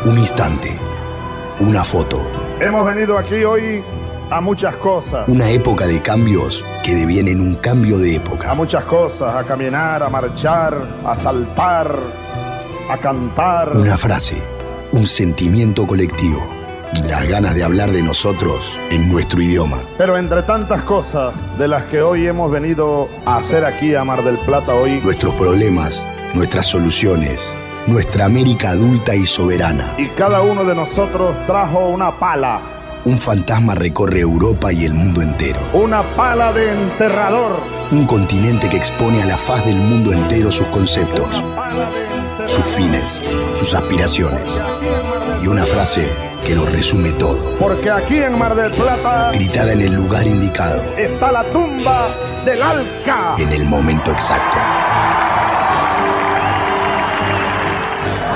Un instante, una foto. Hemos venido aquí hoy a muchas cosas. Una época de cambios que devienen un cambio de época. A muchas cosas, a caminar, a marchar, a saltar, a cantar. Una frase, un sentimiento colectivo y las ganas de hablar de nosotros en nuestro idioma. Pero entre tantas cosas de las que hoy hemos venido a hacer aquí a Mar del Plata hoy, nuestros problemas, nuestras soluciones, nuestra América adulta y soberana. Y cada uno de nosotros trajo una pala. Un fantasma recorre Europa y el mundo entero. Una pala de enterrador. Un continente que expone a la faz del mundo entero sus conceptos, sus fines, sus aspiraciones. Y una frase que lo resume todo. Porque aquí en Mar del Plata, gritada en el lugar indicado, está la tumba del Alca. En el momento exacto.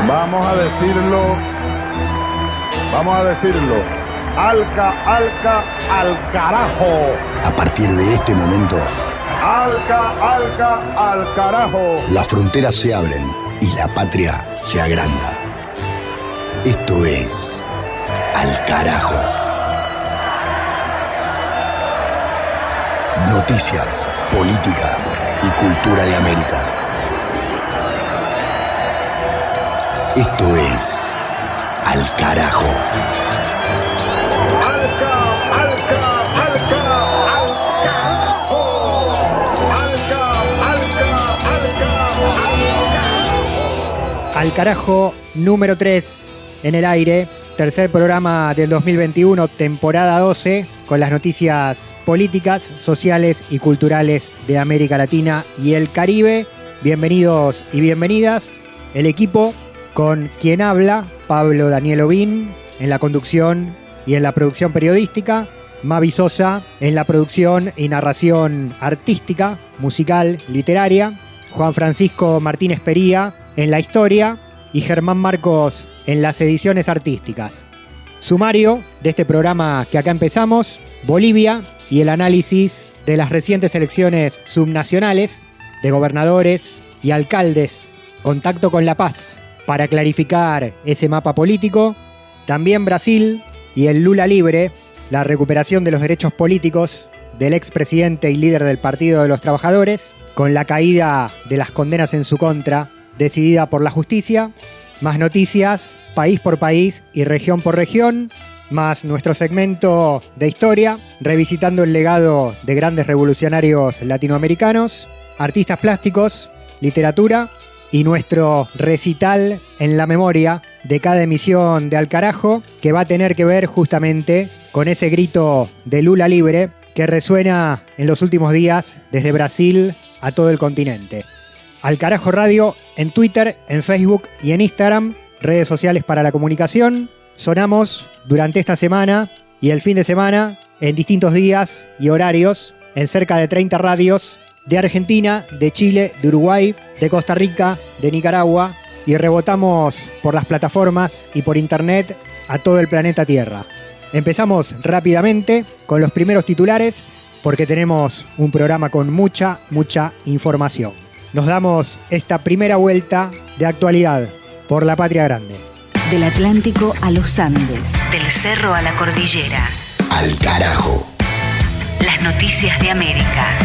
Vamos a decirlo. Alca, Alca, al carajo. A partir de este momento, Alca, Alca, al carajo. Las fronteras se abren y la patria se agranda. Esto es Al Carajo. Noticias, política y cultura de América. Esto es Al Carajo. Al Carajo número 3 en el aire, tercer programa del 2021, temporada 12, con las noticias políticas, sociales y culturales de América Latina y el Caribe. Bienvenidos y bienvenidas. El equipo con quien habla, Pablo Daniel Ovín, en la conducción y en la producción periodística, Mavi Sosa en la producción y narración artística, musical, literaria, Juan Francisco Martínez Pería en la historia y Germán Marcos en las ediciones artísticas. Sumario de este programa que acá empezamos: Bolivia y el análisis de las recientes elecciones subnacionales de gobernadores y alcaldes. Contacto con La Paz para clarificar ese mapa político. También Brasil y el Lula libre, la recuperación de los derechos políticos del expresidente y líder del Partido de los Trabajadores, con la caída de las condenas en su contra, decidida por la justicia. Más noticias, país por país y región por región, más nuestro segmento de historia, revisitando el legado de grandes revolucionarios latinoamericanos, artistas plásticos, literatura y nuestro recital en la memoria de cada emisión de Al Carajo, que va a tener que ver justamente con ese grito de Lula libre que resuena en los últimos días desde Brasil a todo el continente. Al Carajo Radio en Twitter, en Facebook y en Instagram, redes sociales para la comunicación. Sonamos durante esta semana y el fin de semana en distintos días y horarios en cerca de 30 radios de Argentina, de Chile, de Uruguay, de Costa Rica, de Nicaragua, y rebotamos por las plataformas y por internet a todo el planeta Tierra. Empezamos rápidamente con los primeros titulares porque tenemos un programa con mucha información. Nos damos esta primera vuelta de actualidad por la Patria Grande. Del Atlántico a los Andes, del cerro a la cordillera. Al Carajo. Las noticias de América.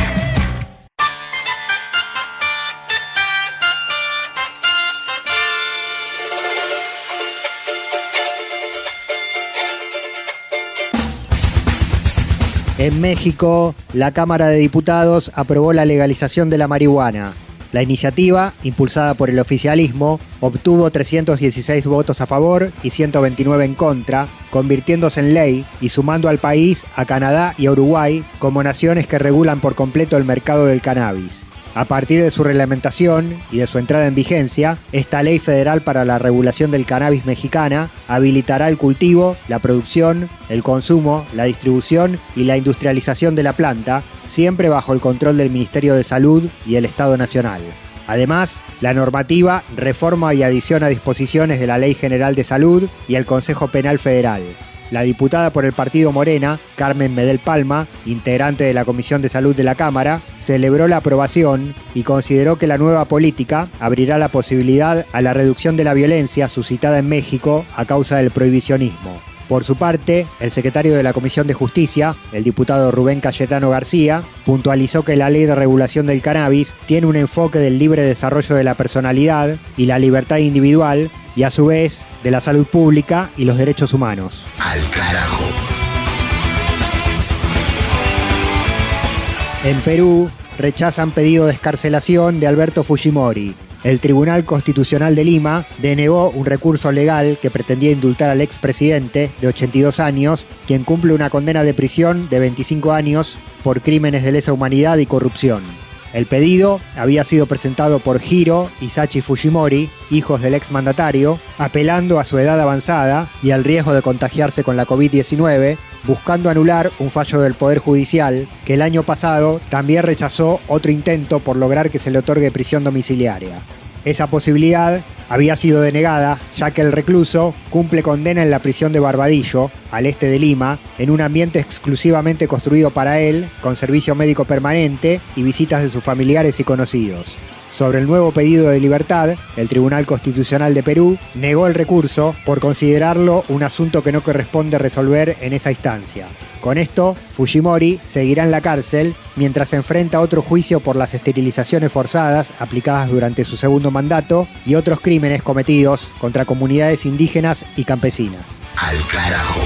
En México, la Cámara de Diputados aprobó la legalización de la marihuana. La iniciativa, impulsada por el oficialismo, obtuvo 316 votos a favor y 129 en contra, convirtiéndose en ley y sumando al país a Canadá y a Uruguay como naciones que regulan por completo el mercado del cannabis. A partir de su reglamentación y de su entrada en vigencia, esta ley federal para la regulación del cannabis mexicana habilitará el cultivo, la producción, el consumo, la distribución y la industrialización de la planta, siempre bajo el control del Ministerio de Salud y el Estado Nacional. Además, la normativa reforma y adiciona disposiciones de la Ley General de Salud y el Consejo Penal Federal. la diputada por el partido Morena, Carmen Medel Palma, integrante de la Comisión de Salud de la Cámara, celebró la aprobación y consideró que la nueva política abrirá la posibilidad a la reducción de la violencia suscitada en México a causa del prohibicionismo. Por su parte, el secretario de la Comisión de Justicia, el diputado Rubén Cayetano García, puntualizó que la Ley de Regulación del Cannabis tiene un enfoque del libre desarrollo de la personalidad y la libertad individual y a su vez de la salud pública y los derechos humanos. Al carajo. En Perú, rechazan pedido de excarcelación de Alberto Fujimori. El Tribunal Constitucional de Lima denegó un recurso legal que pretendía indultar al expresidente de 82 años, quien cumple una condena de prisión de 25 años por crímenes de lesa humanidad y corrupción. El pedido había sido presentado por Hiro y Sachi Fujimori, hijos del exmandatario, apelando a su edad avanzada y al riesgo de contagiarse con la COVID-19, buscando anular un fallo del Poder Judicial que el año pasado también rechazó otro intento por lograr que se le otorgue prisión domiciliaria. Esa posibilidad había sido denegada, ya que el recluso cumple condena en la prisión de Barbadillo, al este de Lima, en un ambiente exclusivamente construido para él, con servicio médico permanente y visitas de sus familiares y conocidos. Sobre el nuevo pedido de libertad, el Tribunal Constitucional de Perú negó el recurso por considerarlo un asunto que no corresponde resolver en esa instancia. Con esto, Fujimori seguirá en la cárcel mientras se enfrenta a otro juicio por las esterilizaciones forzadas aplicadas durante su segundo mandato y otros crímenes cometidos contra comunidades indígenas y campesinas. Al carajo.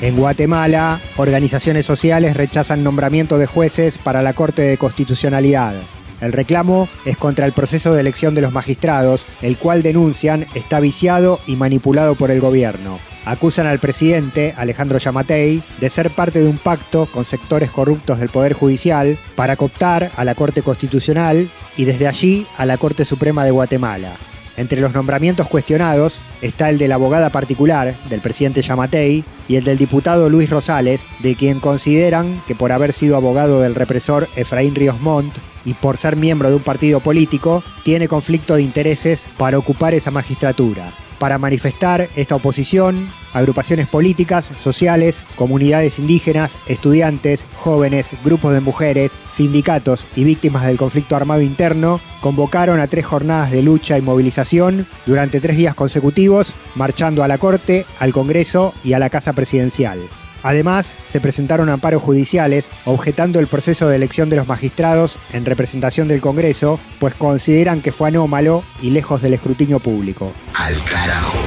En Guatemala, organizaciones sociales rechazan nombramiento de jueces para la Corte de Constitucionalidad. El reclamo es contra el proceso de elección de los magistrados, el cual denuncian está viciado y manipulado por el gobierno. Acusan al presidente, Alejandro Yamatei, de ser parte de un pacto con sectores corruptos del Poder Judicial para cooptar a la Corte Constitucional y desde allí a la Corte Suprema de Guatemala. Entre los nombramientos cuestionados está el de la abogada particular del presidente Yamatei y el del diputado Luis Rosales, de quien consideran que por haber sido abogado del represor Efraín Ríos Montt y por ser miembro de un partido político, tiene conflicto de intereses para ocupar esa magistratura. Para manifestar esta oposición, agrupaciones políticas, sociales, comunidades indígenas, estudiantes, jóvenes, grupos de mujeres, sindicatos y víctimas del conflicto armado interno convocaron a 3 jornadas de lucha y movilización durante 3 días consecutivos, marchando a la Corte, al Congreso y a la Casa Presidencial. Además, se presentaron amparos judiciales objetando el proceso de elección de los magistrados en representación del Congreso, pues consideran que fue anómalo y lejos del escrutinio público. Al carajo.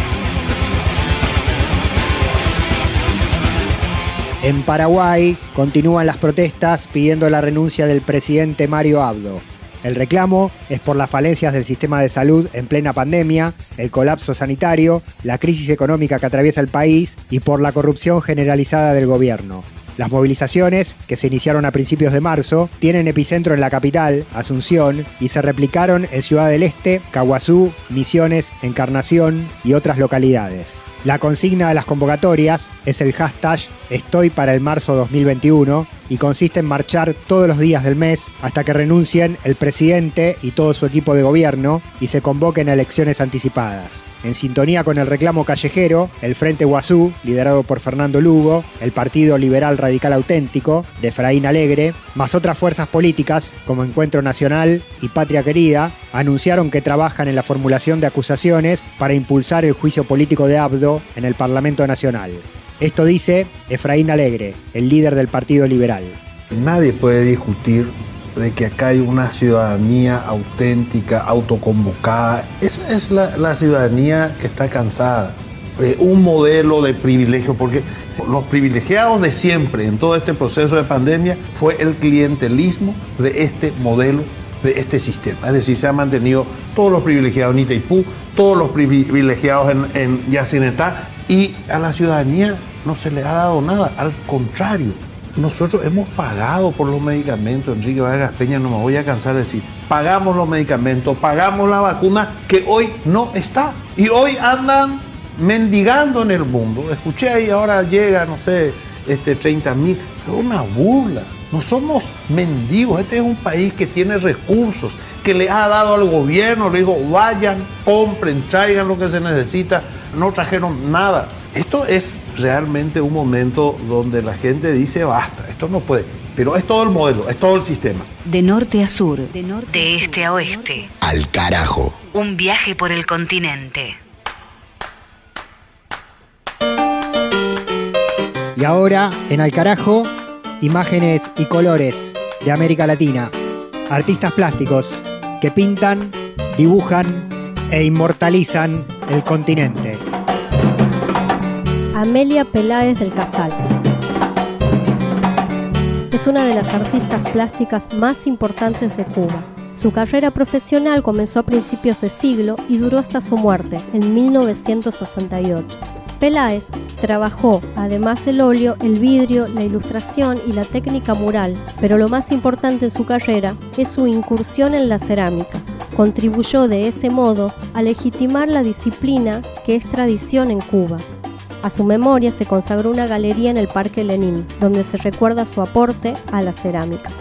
En Paraguay, continúan las protestas pidiendo la renuncia del presidente Mario Abdo. El reclamo es por las falencias del sistema de salud en plena pandemia, el colapso sanitario, la crisis económica que atraviesa el país y por la corrupción generalizada del gobierno. Las movilizaciones, que se iniciaron a principios de marzo, tienen epicentro en la capital, Asunción, y se replicaron en Ciudad del Este, Caguazú, Misiones, Encarnación y otras localidades. La consigna de las convocatorias es el hashtag Estoy para el marzo 2021 y consiste en marchar todos los días del mes hasta que renuncien el presidente y todo su equipo de gobierno y se convoquen a elecciones anticipadas. En sintonía con el reclamo callejero, el Frente Guazú, liderado por Fernando Lugo, el Partido Liberal Radical Auténtico, de Efraín Alegre, más otras fuerzas políticas como Encuentro Nacional y Patria Querida, anunciaron que trabajan en la formulación de acusaciones para impulsar el juicio político de Abdo en el Parlamento Nacional. Esto dice Efraín Alegre, el líder del Partido Liberal. Nadie puede discutir de que acá hay una ciudadanía auténtica, autoconvocada. Esa es la ciudadanía que está cansada de un modelo de privilegio, porque los privilegiados de siempre en todo este proceso de pandemia fue el clientelismo de este modelo, de este sistema. Es decir, se han mantenido todos los privilegiados en Itaipú, todos los privilegiados en Yacinetá, y a la ciudadanía no se le ha dado nada, al contrario. Nosotros hemos pagado por los medicamentos, Enrique Vargas Peña, no me voy a cansar de decir, pagamos los medicamentos, pagamos la vacuna que hoy no está. Y hoy andan mendigando en el mundo. Escuché ahí, ahora llega, no sé, 30.000. Es una burla. No somos mendigos, este es un país que tiene recursos, que le ha dado al gobierno, le dijo, vayan, compren, traigan lo que se necesita, no trajeron nada. Esto es realmente un momento donde la gente dice, basta, esto no puede. Pero es todo el modelo, es todo el sistema. De norte a sur, de este a oeste. Al carajo. Un viaje por el continente. Y ahora, en Al Carajo, imágenes y colores de América Latina. Artistas plásticos que pintan, dibujan e inmortalizan el continente. Amelia Peláez del Casal. Es una de las artistas plásticas más importantes de Cuba. Su carrera profesional comenzó a principios de siglo y duró hasta su muerte en 1968. Peláez trabajó, además del óleo, el vidrio, la ilustración y la técnica mural, pero lo más importante en su carrera es su incursión en la cerámica. Contribuyó de ese modo a legitimar la disciplina que es tradición en Cuba. A su memoria se consagró una galería en el Parque Lenin, donde se recuerda su aporte a la cerámica.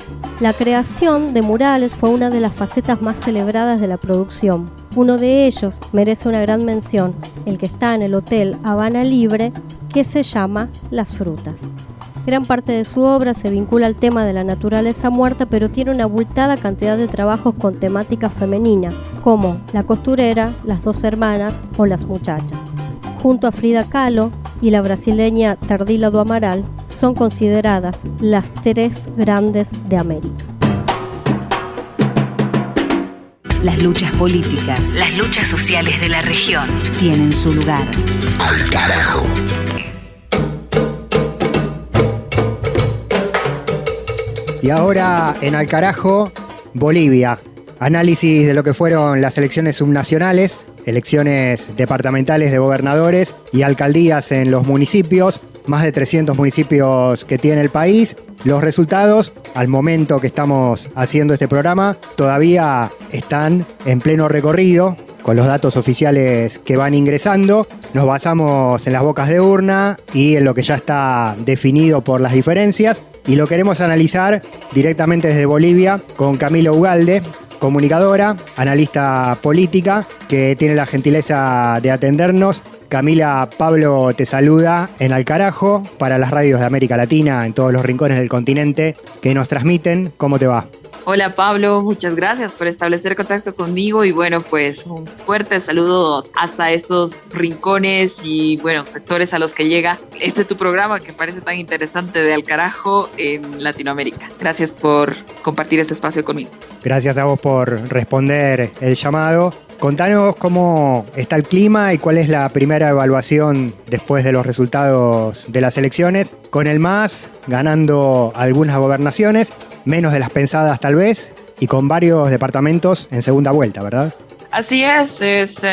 La creación de murales fue una de las facetas más celebradas de la producción. Uno de ellos merece una gran mención, el que está en el Hotel Habana Libre, que se llama Las Frutas. Gran parte de su obra se vincula al tema de la naturaleza muerta, pero tiene una abultada cantidad de trabajos con temática femenina, como La costurera, Las dos hermanas o Las muchachas. Junto a Frida Kahlo y la brasileña Tardila do Amaral, son consideradas las tres grandes de América. Las luchas políticas, las luchas sociales de la región tienen su lugar. Al carajo. Y ahora, en Al Carajo, Bolivia. Análisis de lo que fueron las elecciones subnacionales, elecciones departamentales de gobernadores y alcaldías en los municipios, más de 300 municipios que tiene el país. Los resultados, al momento que estamos haciendo este programa, todavía están en pleno recorrido, con los datos oficiales que van ingresando. Nos basamos en las bocas de urna y en lo que ya está definido por las diferencias, y lo queremos analizar directamente desde Bolivia con Camila Ugalde, comunicadora, analista política, que tiene la gentileza de atendernos. Camila, Pablo te saluda en Al Carajo para las radios de América Latina en todos los rincones del continente que nos transmiten. ¿Cómo te va? Hola Pablo, muchas gracias por establecer contacto conmigo y bueno, pues un fuerte saludo hasta estos rincones y bueno, sectores a los que llega tu programa que parece tan interesante de Al Carajo en Latinoamérica. Gracias por compartir este espacio conmigo. Gracias a vos por responder el llamado. Contanos cómo está el clima y cuál es la primera evaluación después de los resultados de las elecciones, con el MAS ganando algunas gobernaciones, menos de las pensadas tal vez, y con varios departamentos en segunda vuelta, ¿verdad? Así es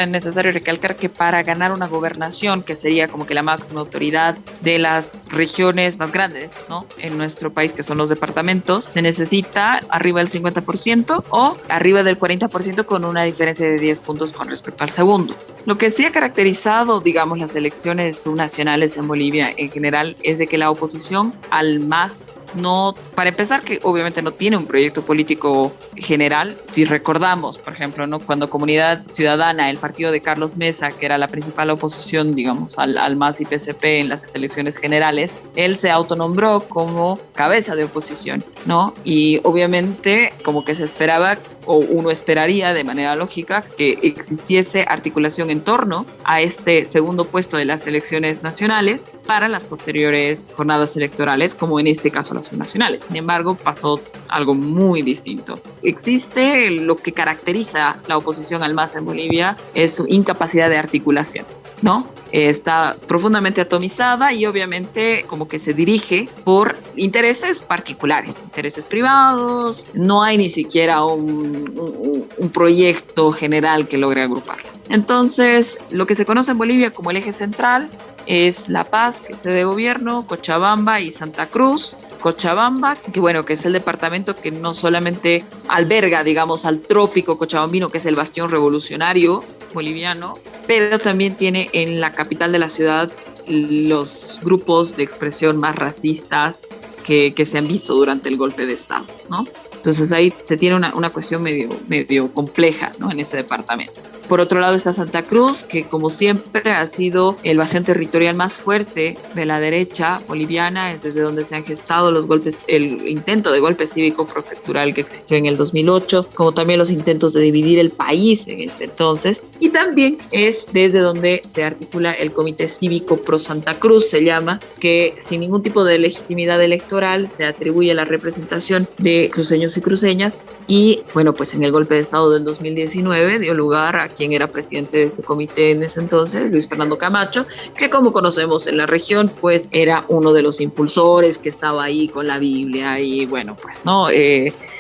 necesario recalcar que para ganar una gobernación, que sería como que la máxima autoridad de las regiones más grandes, ¿no?, en nuestro país, que son los departamentos, se necesita arriba del 50% o arriba del 40% con una diferencia de 10 puntos con respecto al segundo. Lo que sí ha caracterizado, digamos, las elecciones subnacionales en Bolivia en general es de que la oposición al MAS no, para empezar, que obviamente no tiene un proyecto político general. Si recordamos, por ejemplo, ¿no?, cuando Comunidad Ciudadana, el partido de Carlos Mesa, que era la principal oposición, digamos, al MAS y PCP en las elecciones generales, él se autonombró como cabeza de oposición, ¿no? Y obviamente como que se esperaba, o uno esperaría de manera lógica, que existiese articulación en torno a este segundo puesto de las elecciones nacionales para las posteriores jornadas electorales, como en este caso las subnacionales. Sin embargo, pasó algo muy distinto. Existe lo que caracteriza la oposición al MAS en Bolivia, es su incapacidad de articulación, ¿no? Está profundamente atomizada y obviamente como que se dirige por intereses particulares, intereses privados. No hay ni siquiera un proyecto general que logre agruparlas. Entonces, lo que se conoce en Bolivia como el eje central es La Paz, que es sede de gobierno, Cochabamba y Santa Cruz. Cochabamba, que bueno, que es el departamento que no solamente alberga, digamos, al trópico cochabambino, que es el bastión revolucionario boliviano, pero también tiene en la capital de la ciudad los grupos de expresión más racistas que se han visto durante el golpe de Estado, ¿no? Entonces ahí se tiene una cuestión medio compleja, ¿no? En ese departamento. Por otro lado está Santa Cruz, que como siempre ha sido el bastión territorial más fuerte de la derecha boliviana, es desde donde se han gestado los golpes, el intento de golpe cívico prefectural que existió en el 2008, como también los intentos de dividir el país en ese entonces, y también es desde donde se articula el Comité Cívico Pro Santa Cruz, se llama, que sin ningún tipo de legitimidad electoral se atribuye la representación de cruceños y cruceñas, y bueno, pues en el golpe de Estado del 2019 dio lugar a quien era presidente de ese comité en ese entonces, Luis Fernando Camacho, que como conocemos en la región, pues era uno de los impulsores que estaba ahí con la Biblia y bueno, pues no,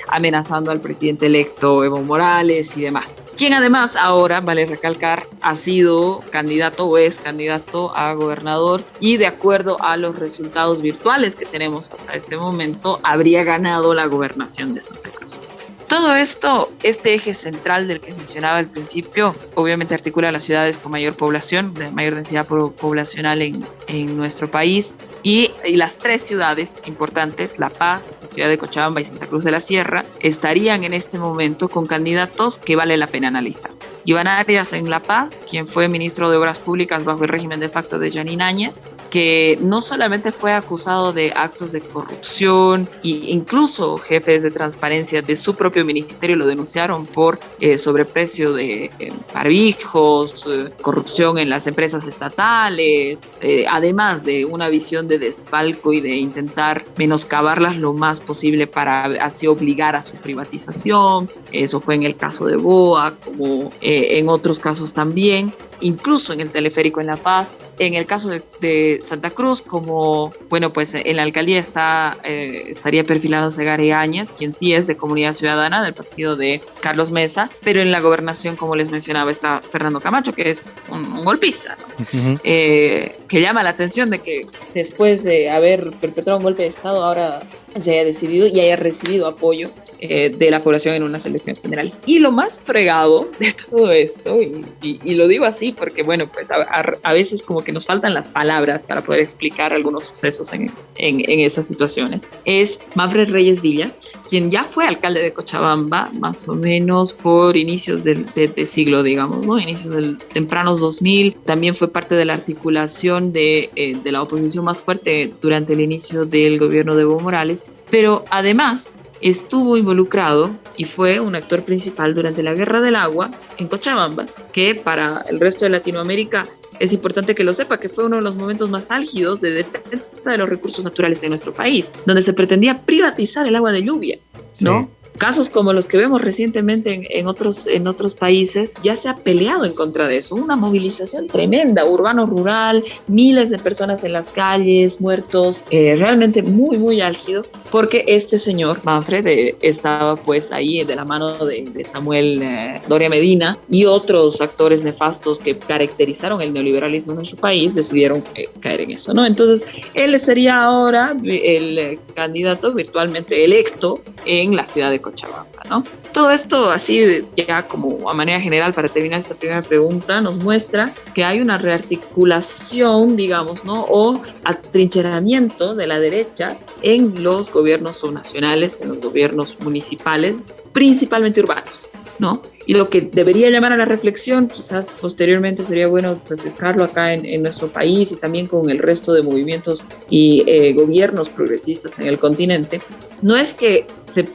amenazando al presidente electo Evo Morales y demás. Quien además ahora, vale recalcar, ha sido candidato o es candidato a gobernador y de acuerdo a los resultados virtuales que tenemos hasta este momento, habría ganado la gobernación de Santa Cruz. Todo esto, este eje central del que mencionaba al principio, obviamente articula las ciudades con mayor población, de mayor densidad poblacional en nuestro país, y las tres ciudades importantes, La Paz, la ciudad de Cochabamba y Santa Cruz de la Sierra, estarían en este momento con candidatos que vale la pena analizar. Iván Arias en La Paz, quien fue ministro de Obras Públicas bajo el régimen de facto de Yanine Áñez, que no solamente fue acusado de actos de corrupción e incluso jefes de transparencia de su propio ministerio lo denunciaron por sobreprecio de barbijos, corrupción en las empresas estatales, además de una visión de desfalco y de intentar menoscabarlas lo más posible para así obligar a su privatización. Eso fue en el caso de BOA, como en otros casos también, incluso en el teleférico en La Paz. En el caso de Santa Cruz, como, bueno, pues en la alcaldía estaría perfilado Segarra Áñez, quien sí es de Comunidad Ciudadana, del partido de Carlos Mesa, pero en la gobernación, como les mencionaba, está Fernando Camacho, que es un golpista, ¿no? Que llama la atención de que después de haber perpetrado un golpe de Estado, ahora se haya decidido y haya recibido apoyo de la población en unas elecciones generales. Y lo más fregado de todo esto, y lo digo así porque, bueno, pues a veces como que nos faltan las palabras para poder explicar algunos sucesos en estas situaciones, es Manfred Reyes Villa, quien ya fue alcalde de Cochabamba más o menos por inicios del siglo, digamos, ¿no? Inicios del tempranos 2000, también fue parte de la articulación de la oposición más fuerte durante el inicio del gobierno de Evo Morales, pero además estuvo involucrado y fue un actor principal durante la Guerra del Agua en Cochabamba, que para el resto de Latinoamérica es importante que lo sepa, que fue uno de los momentos más álgidos de defensa de los recursos naturales en nuestro país, donde se pretendía privatizar el agua de lluvia, ¿no? Sí. Casos como los que vemos recientemente en otros países, ya se ha peleado en contra de eso. Una movilización tremenda, urbano-rural, miles de personas en las calles, muertos, realmente muy, muy álgido, porque este señor, Manfred, estaba pues ahí de la mano de Samuel Doria Medina y otros actores nefastos que caracterizaron el neoliberalismo en nuestro país, decidieron caer en eso, ¿no? Entonces, él sería ahora el candidato virtualmente electo en la ciudad de Cochabamba, ¿no? Todo esto así ya como a manera general para terminar esta primera pregunta nos muestra que hay una rearticulación, digamos, ¿no? O atrincheramiento de la derecha en los gobiernos subnacionales, en los gobiernos municipales, principalmente urbanos, ¿no? Y lo que debería llamar a la reflexión, quizás posteriormente sería bueno refrescarlo acá en nuestro país y también con el resto de movimientos y gobiernos progresistas en el continente, no es que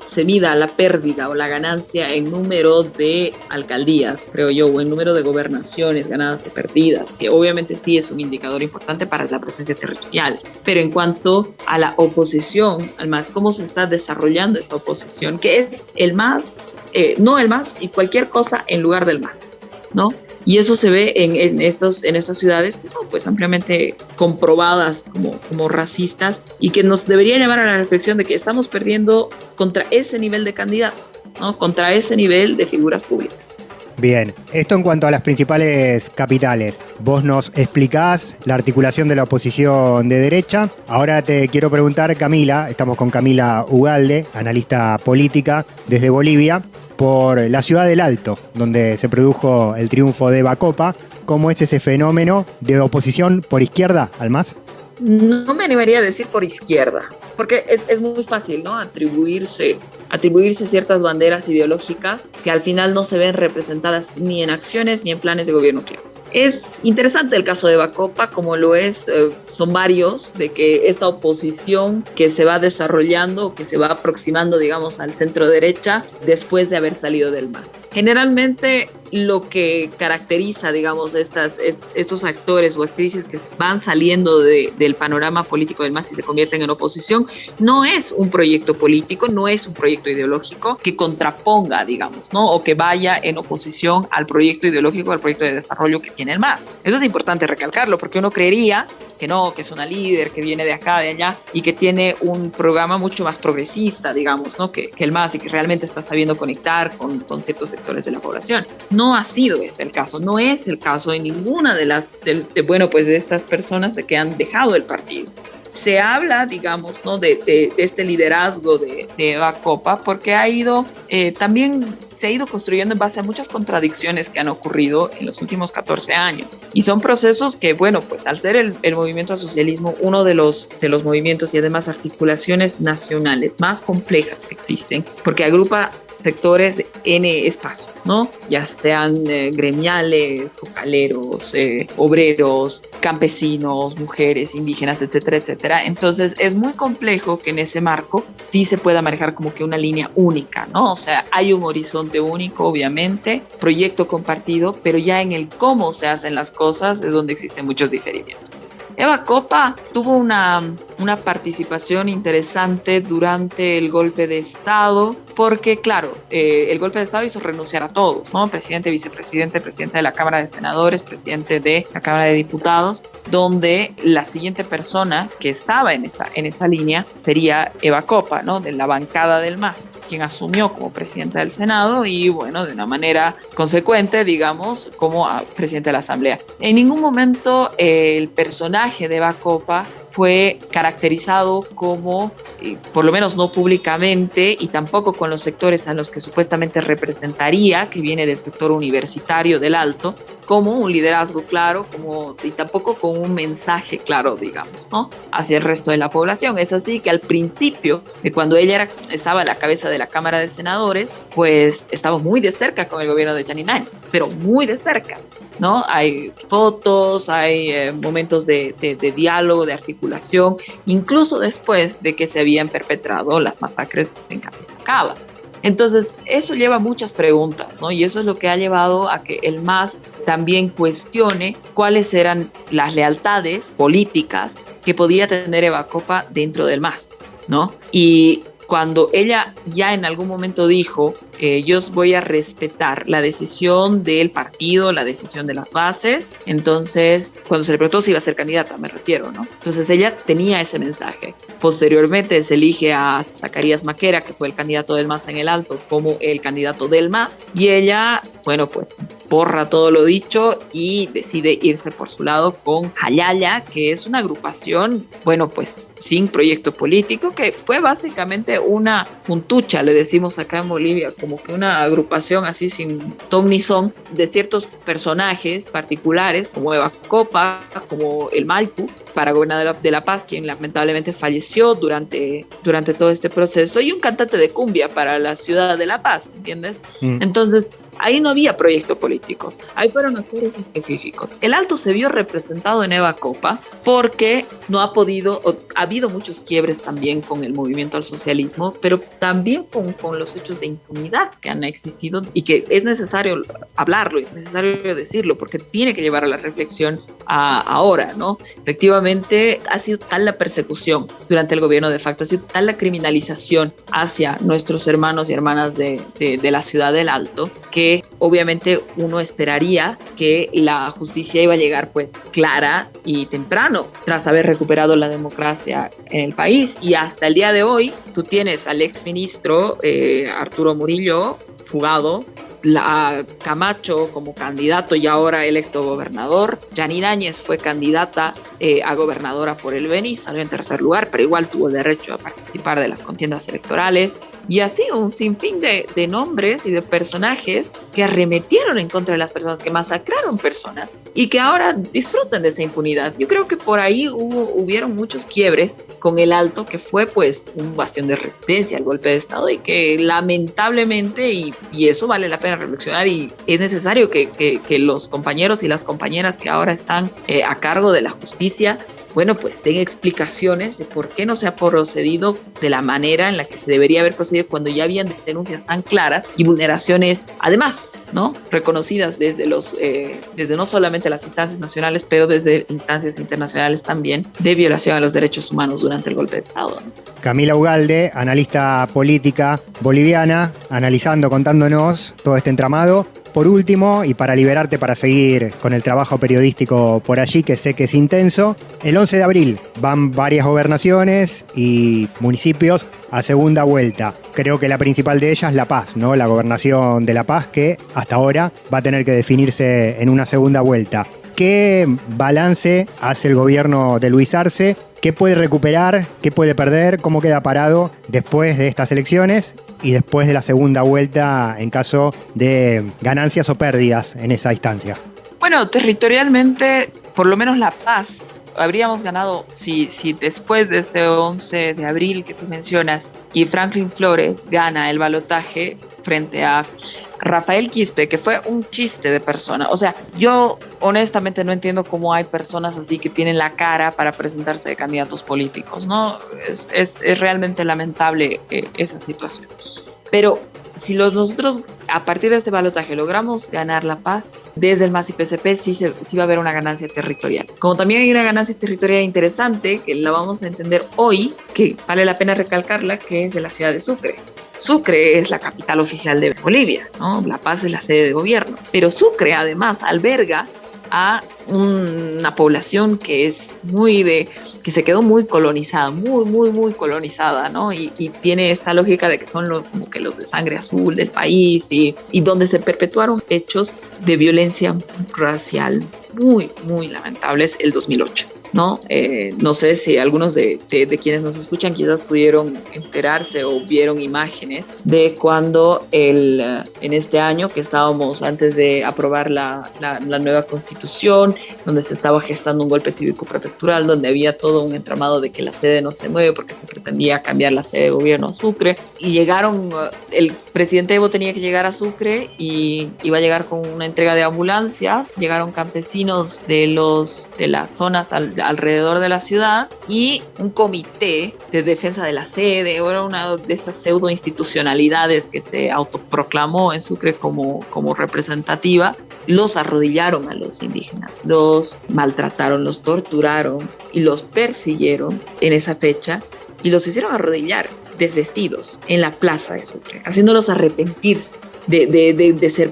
se mida la pérdida o la ganancia en número de alcaldías, creo yo, o en número de gobernaciones ganadas o perdidas, que obviamente sí es un indicador importante para la presencia territorial, pero en cuanto a la oposición, además, cómo se está desarrollando esa oposición, que es el más, no el más, y cualquier cosa en lugar del más, ¿no? Y eso se ve en estas ciudades que son pues ampliamente comprobadas como racistas y que nos debería llamar a la reflexión de que estamos perdiendo contra ese nivel de candidatos, ¿no? Contra ese nivel de figuras públicas. Bien, esto en cuanto a las principales capitales. Vos nos explicás la articulación de la oposición de derecha. Ahora te quiero preguntar, Camila, estamos con Camila Ugalde, analista política desde Bolivia, por la ciudad del Alto, donde se produjo el triunfo de Bacopa. ¿Cómo es ese fenómeno de oposición por izquierda al MAS? No me animaría a decir por izquierda, porque es muy fácil, ¿no? Atribuirse ciertas banderas ideológicas que al final no se ven representadas ni en acciones ni en planes de gobierno claros. Es interesante el caso de Evacopa, como lo es, son varios, de que esta oposición que se va desarrollando, que se va aproximando, digamos, al centro derecha después de haber salido del MAS. Generalmente lo que caracteriza, digamos, estos actores o actrices que van saliendo del panorama político del MAS y se convierten en oposición, no es un proyecto político, no es un proyecto ideológico que contraponga, digamos, ¿no? O que vaya en oposición al proyecto ideológico, al proyecto de desarrollo que tiene el MAS. Eso es importante recalcarlo, porque uno creería que no, que es una líder, que viene de acá, de allá, y que tiene un programa mucho más progresista, digamos, ¿no? que el MAS, y que realmente está sabiendo conectar con ciertos sectores de la población. No ha sido ese el caso, no es el caso de ninguna de estas personas que han dejado el partido. Se habla, digamos, ¿no? de este liderazgo de Evacopa, porque se ha ido construyendo en base a muchas contradicciones que han ocurrido en los últimos 14 años. Y son procesos que, bueno, pues al ser el movimiento al socialismo uno de los movimientos y además articulaciones nacionales más complejas que existen, porque agrupa sectores en espacios, ¿no? Ya sean gremiales, cocaleros, obreros, campesinos, mujeres, indígenas, etcétera, etcétera. Entonces es muy complejo que en ese marco sí se pueda manejar como que una línea única, ¿no? O sea, hay un horizonte único, obviamente, proyecto compartido, pero ya en el cómo se hacen las cosas es donde existen muchos diferimientos. Evacopa tuvo una participación interesante durante el golpe de Estado, porque claro, el golpe de Estado hizo renunciar a todos, ¿no? Presidente, vicepresidente, presidente de la Cámara de Senadores, presidente de la Cámara de Diputados, donde la siguiente persona que estaba en esa línea sería Evacopa, ¿no? De la bancada del MAS, quien asumió como presidenta del Senado y, bueno, de una manera consecuente, digamos, como presidente de la Asamblea. En ningún momento el personaje de Evacopa fue caracterizado como, por lo menos no públicamente, y tampoco con los sectores a los que supuestamente representaría, que viene del sector universitario del Alto, como un liderazgo claro, y tampoco con un mensaje claro, digamos, ¿no? Hacia el resto de la población. Es así que al principio, cuando ella estaba a la cabeza de la Cámara de Senadores, pues estaba muy de cerca con el gobierno de Janine Áñez, pero muy de cerca, ¿no? Hay fotos, hay momentos de diálogo, de articulación, incluso después de que se habían perpetrado las masacres en Catizacaba. Entonces, eso lleva muchas preguntas, ¿no? Y eso es lo que ha llevado a que el MAS también cuestione cuáles eran las lealtades políticas que podía tener Evacopa dentro del MAS, ¿no? Y cuando ella ya en algún momento dijo, yo voy a respetar la decisión del partido, la decisión de las bases, entonces, cuando se le preguntó si iba a ser candidata, me refiero, ¿no? Entonces ella tenía ese mensaje. Posteriormente se elige a Zacarías Maquera, que fue el candidato del MAS en el Alto, como el candidato del MAS, y ella, bueno, pues borra todo lo dicho y decide irse por su lado con Jayaya, que es una agrupación, bueno, pues sin proyecto político, que fue básicamente una puntucha, le decimos acá en Bolivia, como que una agrupación así sin ton ni son de ciertos personajes particulares, como Evacopa, como el Maipu, para gobernador de La Paz, quien lamentablemente falleció durante todo este proceso, y un cantante de cumbia para la ciudad de La Paz, ¿entiendes? Entonces, ahí no había proyecto político, ahí fueron actores específicos. El Alto se vio representado en Evacopa porque no ha podido, ha habido muchos quiebres también con el movimiento al socialismo, pero también con los hechos de impunidad que han existido y que es necesario hablarlo, es necesario decirlo, porque tiene que llevar a la reflexión ahora, ¿no? Efectivamente, ha sido tal la persecución durante el gobierno de facto, ha sido tal la criminalización hacia nuestros hermanos y hermanas de la ciudad del Alto, que obviamente uno esperaría que la justicia iba a llegar pues clara y temprano tras haber recuperado la democracia en el país. Y hasta el día de hoy tú tienes al exministro Arturo Murillo fugado, a Camacho como candidato y ahora electo gobernador. Janine Áñez fue candidata a gobernadora por el Beni, salió en tercer lugar, pero igual tuvo el derecho a participar de las contiendas electorales. Y así un sinfín de nombres y de personajes que arremetieron en contra de las personas, que masacraron personas y que ahora disfrutan de esa impunidad. Yo creo que por ahí hubieron muchos quiebres con el Alto, que fue pues un bastión de resistencia al golpe de Estado y que lamentablemente, y eso vale la pena reflexionar, y es necesario que los compañeros y las compañeras que ahora están a cargo de la justicia, bueno, pues den explicaciones de por qué no se ha procedido de la manera en la que se debería haber procedido cuando ya habían denuncias tan claras y vulneraciones, además, ¿no?, reconocidas desde no solamente las instancias nacionales, pero desde instancias internacionales también, de violación a los derechos humanos durante el golpe de Estado, ¿no? Camila Ugalde, analista política boliviana, analizando, contándonos todo este entramado. Por último, y para liberarte para seguir con el trabajo periodístico por allí, que sé que es intenso, el 11 de abril van varias gobernaciones y municipios a segunda vuelta. Creo que la principal de ellas es La Paz, ¿no? La gobernación de La Paz, que hasta ahora va a tener que definirse en una segunda vuelta. ¿Qué balance hace el gobierno de Luis Arce? ¿Qué puede recuperar? ¿Qué puede perder? ¿Cómo queda parado después de estas elecciones y después de la segunda vuelta en caso de ganancias o pérdidas en esa instancia? Bueno, territorialmente, por lo menos La Paz, habríamos ganado si después de este 11 de abril que tú mencionas y Franklin Flores gana el balotaje frente a Rafael Quispe, que fue un chiste de persona. O sea, yo honestamente no entiendo cómo hay personas así que tienen la cara para presentarse de candidatos políticos, ¿no? Es realmente lamentable esa situación. Pero si nosotros a partir de este balotaje logramos ganar La Paz, desde el MAS y PCP sí va a haber una ganancia territorial. Como también hay una ganancia territorial interesante, que la vamos a entender hoy, que vale la pena recalcarla, que es de la ciudad de Sucre. Sucre es la capital oficial de Bolivia, ¿no? La Paz es la sede de gobierno. Pero Sucre además alberga a una población que que se quedó muy colonizada, muy colonizada, ¿no? Y tiene esta lógica de que son como que los de sangre azul del país y donde se perpetuaron hechos de violencia racial muy lamentables el 2008. ¿No? No sé si algunos de quienes nos escuchan quizás pudieron enterarse o vieron imágenes de cuando en este año que estábamos antes de aprobar la nueva constitución, donde se estaba gestando un golpe cívico prefectural, donde había todo un entramado de que la sede no se mueve porque se pretendía cambiar la sede de gobierno a Sucre, y llegaron, el presidente Evo tenía que llegar a Sucre y iba a llegar con una entrega de ambulancias, llegaron campesinos de las zonas alrededor de la ciudad y un comité de defensa de la sede, era una de estas pseudo institucionalidades que se autoproclamó en Sucre como representativa. Los arrodillaron a los indígenas, los maltrataron, los torturaron y los persiguieron en esa fecha y los hicieron arrodillar desvestidos en la plaza de Sucre, haciéndolos arrepentirse de ser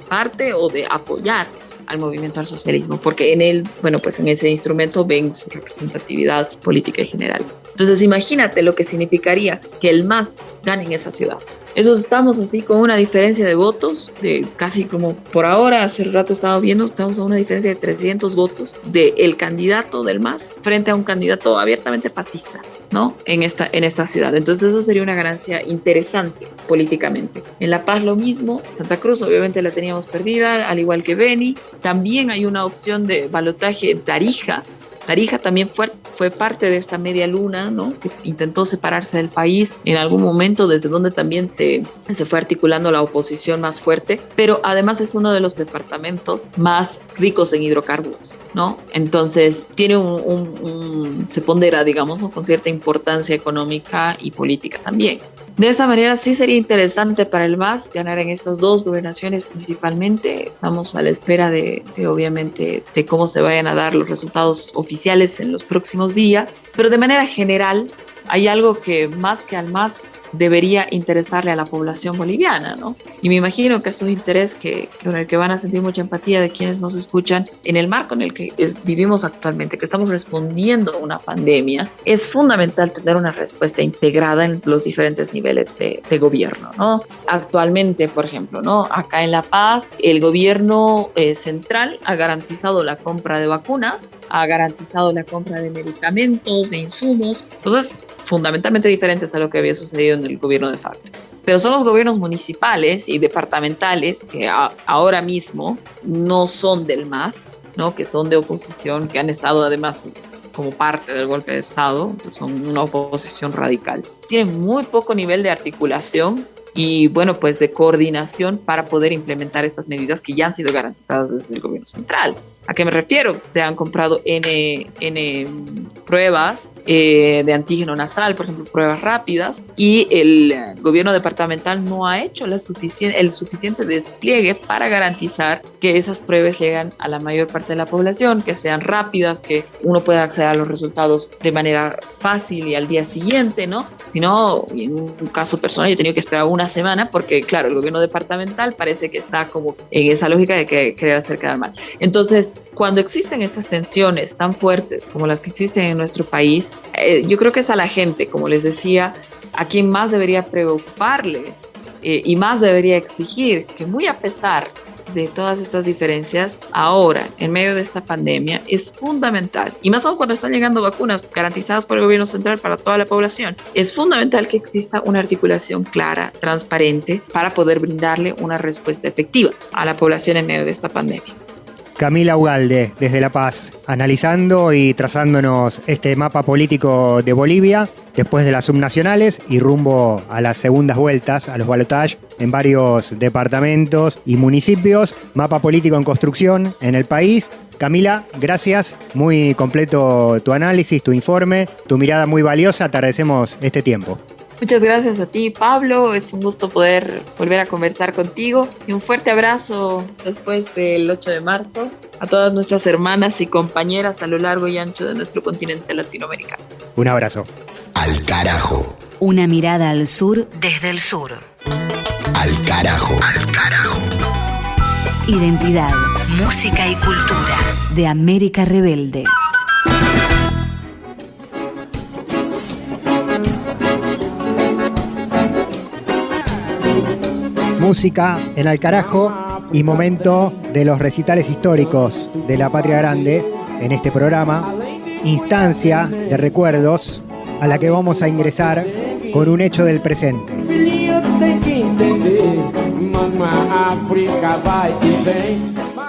parte o de apoyar al movimiento al socialismo, porque en ese instrumento ven su representatividad política y general. Entonces imagínate lo que significaría que el MAS gane en esa ciudad. Eso estamos así con una diferencia de votos de casi como por ahora, hace rato estaba viendo, estamos a una diferencia de 300 votos del candidato del MAS frente a un candidato abiertamente fascista, ¿no? En esta ciudad. Entonces eso sería una ganancia interesante políticamente. En La Paz lo mismo, Santa Cruz obviamente la teníamos perdida, al igual que Beni. También hay una opción de balotaje en Tarija. Tarija también fue parte de esta media luna, ¿no? Que intentó separarse del país en algún momento, desde donde también se fue articulando la oposición más fuerte, pero además es uno de los departamentos más ricos en hidrocarburos, ¿no? Entonces tiene se pondera, digamos, ¿no?, con cierta importancia económica y política también. De esta manera sí sería interesante para el MAS ganar en estas dos gobernaciones principalmente. Estamos a la espera obviamente de cómo se vayan a dar los resultados oficiales en los próximos días, pero de manera general hay algo que más que al MAS debería interesarle a la población boliviana, ¿no? Y me imagino que es un interés con el que van a sentir mucha empatía de quienes nos escuchan en el marco en el que vivimos actualmente, que estamos respondiendo a una pandemia. Es fundamental tener una respuesta integrada en los diferentes niveles de gobierno, ¿no? Actualmente, por ejemplo, ¿no?, acá en La Paz, el gobierno central ha garantizado la compra de vacunas, ha garantizado la compra de medicamentos, de insumos, cosas fundamentalmente diferentes a lo que había sucedido en el gobierno de facto. pero son los gobiernos municipales y departamentales que ahora mismo no son del MAS, ¿no? Que son de oposición, que han estado además como parte del golpe de Estado, entonces son una oposición radical. Tienen muy poco nivel de articulación y, bueno, pues de coordinación para poder implementar estas medidas que ya han sido garantizadas desde el gobierno central. ¿A qué me refiero? Se han comprado N pruebas de antígeno nasal, por ejemplo, pruebas rápidas, y el gobierno departamental no ha hecho el suficiente despliegue para garantizar que esas pruebas llegan a la mayor parte de la población, que sean rápidas, que uno pueda acceder a los resultados de manera fácil y al día siguiente, ¿no? Si no, en un caso personal, yo he tenido que esperar una semana porque, claro, el gobierno departamental parece que está como en esa lógica de que querer hacer quedar mal. Entonces, cuando existen estas tensiones tan fuertes como las que existen en nuestro país, yo creo que es a la gente, como les decía, a quien más debería preocuparle y más debería exigir que, muy a pesar de todas estas diferencias, ahora, en medio de esta pandemia, es fundamental, y más aún cuando están llegando vacunas garantizadas por el gobierno central para toda la población, es fundamental que exista una articulación clara, transparente, para poder brindarle una respuesta efectiva a la población en medio de esta pandemia. Camila Ugalde, desde La Paz, analizando y trazándonos este mapa político de Bolivia después de las subnacionales y rumbo a las segundas vueltas, a los balotajes en varios departamentos y municipios. Mapa político en construcción en el país. Camila, gracias. Muy completo tu análisis, tu informe, tu mirada muy valiosa. Te agradecemos este tiempo. Muchas gracias a ti, Pablo. Es un gusto poder volver a conversar contigo. Y un fuerte abrazo después del 8 de marzo a todas nuestras hermanas y compañeras a lo largo y ancho de nuestro continente latinoamericano. Un abrazo. Al carajo. Una mirada al sur desde el sur. Al carajo. Al carajo. Identidad, música y cultura de América Rebelde. Música en Al Carajo y momento de los recitales históricos de la Patria Grande en este programa. Instancia de recuerdos a la que vamos a ingresar con un hecho del presente.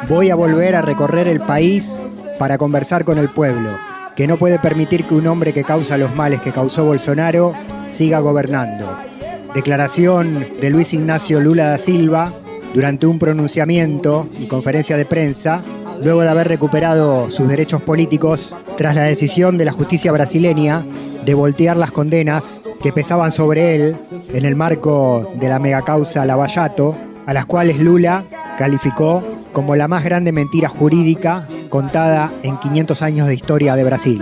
Voy a volver a recorrer el país para conversar con el pueblo, que no puede permitir que un hombre que causa los males que causó Bolsonaro siga gobernando. Declaración de Luis Ignacio Lula da Silva durante un pronunciamiento y conferencia de prensa luego de haber recuperado sus derechos políticos tras la decisión de la justicia brasileña de voltear las condenas que pesaban sobre él en el marco de la megacausa Lava Jato, a las cuales Lula calificó como la más grande mentira jurídica contada en 500 años de historia de Brasil.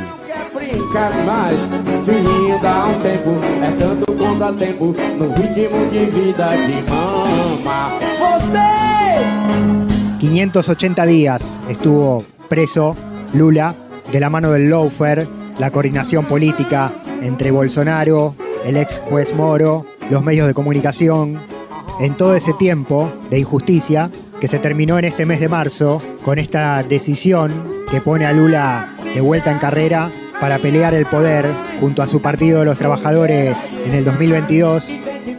580 días estuvo preso Lula de la mano del lawfare, la coordinación política entre Bolsonaro, el ex juez Moro, los medios de comunicación. En todo ese tiempo de injusticia que se terminó en este mes de marzo con esta decisión que pone a Lula de vuelta en carrera para pelear el poder junto a su Partido de los Trabajadores en el 2022,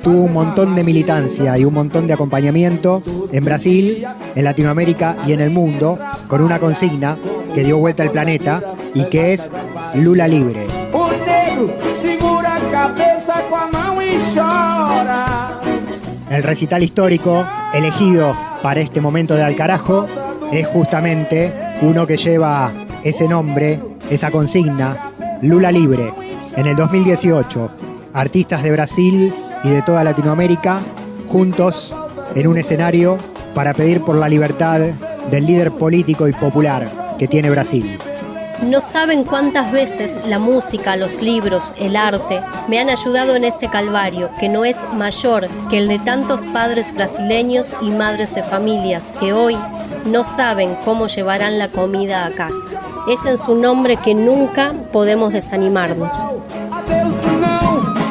tuvo un montón de militancia y un montón de acompañamiento en Brasil, en Latinoamérica y en el mundo, con una consigna que dio vuelta al planeta y que es Lula libre. El recital histórico elegido para este momento de Al Carajo es justamente uno que lleva ese nombre, esa consigna, Lula libre. En el 2018, artistas de Brasil y de toda Latinoamérica juntos en un escenario para pedir por la libertad del líder político y popular que tiene Brasil. No saben cuántas veces la música, los libros, el arte me han ayudado en este calvario que no es mayor que el de tantos padres brasileños y madres de familias que hoy no saben cómo llevarán la comida a casa. Es en su nombre que nunca podemos desanimarnos.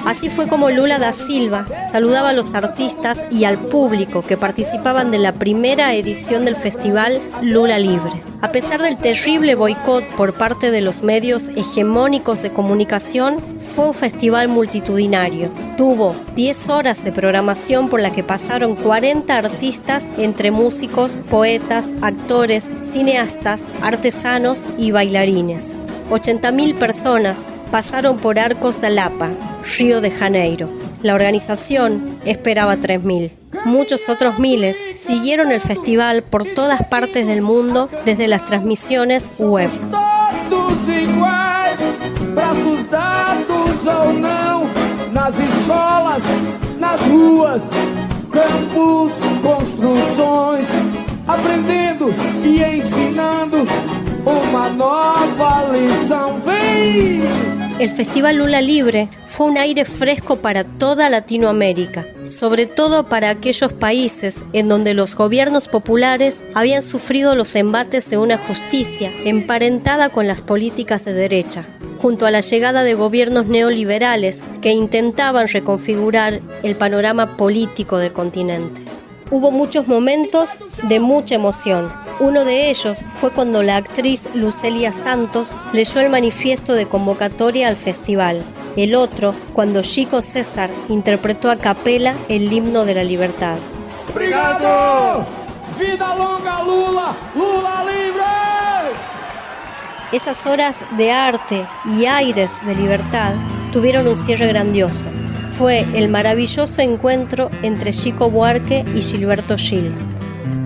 Así fue como Lula da Silva saludaba a los artistas y al público que participaban de la primera edición del festival Lula Libre. A pesar del terrible boicot por parte de los medios hegemónicos de comunicación, fue un festival multitudinario. Tuvo 10 horas de programación por la que pasaron 40 artistas entre músicos, poetas, actores, cineastas, artesanos y bailarines. 80.000 personas pasaron por Arcos da Lapa, Río de Janeiro. La organización esperaba 3.000. Muchos otros miles siguieron el festival por todas partes del mundo desde las transmisiones web. Todos iguais, braços dados ou não, nas escolas, nas ruas, campos, construções, aprendendo e ensinando uma nova lição. Vem! El Festival Lula Libre fue un aire fresco para toda Latinoamérica, sobre todo para aquellos países en donde los gobiernos populares habían sufrido los embates de una justicia emparentada con las políticas de derecha, junto a la llegada de gobiernos neoliberales que intentaban reconfigurar el panorama político del continente. Hubo muchos momentos de mucha emoción. Uno de ellos fue cuando la actriz Lucelia Santos leyó el manifiesto de convocatoria al festival. El otro, cuando Chico César interpretó a capela el himno de la libertad. Obrigado! Vida longa Lula! Lula libre! Esas horas de arte y aires de libertad tuvieron un cierre grandioso. Fue el maravilloso encuentro entre Chico Buarque y Gilberto Gil.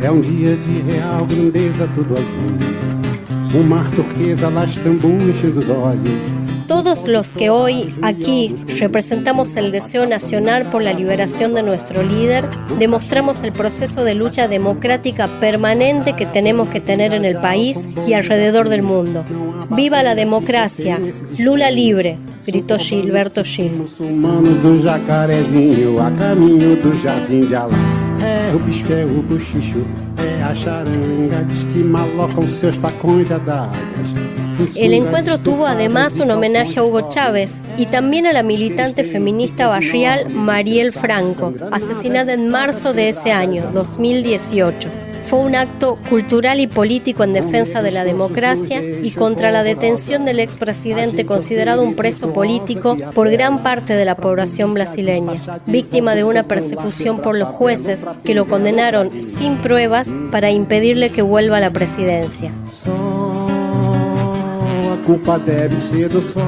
É dia de real grandeza tudo azul, mar turquesa lá Istambul enchendo os olhos. Todos los que hoy aquí representamos el deseo nacional por la liberación de nuestro líder, demostramos el proceso de lucha democrática permanente que tenemos que tener en el país y alrededor del mundo. ¡Viva la democracia! ¡Lula libre! Gritó Gilberto Gil. Muçulmanos do Jacarezinho, a caminho do Jardim de Alá. É o bicho, é o bochicho, é a charanga, diz que malocam seus facões e adagas. El encuentro tuvo además un homenaje a Hugo Chávez y también a la militante feminista barrial Mariel Franco, asesinada en marzo de ese año, 2018. Fue un acto cultural y político en defensa de la democracia y contra la detención del expresidente considerado un preso político por gran parte de la población brasileña, víctima de una persecución por los jueces que lo condenaron sin pruebas para impedirle que vuelva a la presidencia. Culpa deve ser do sol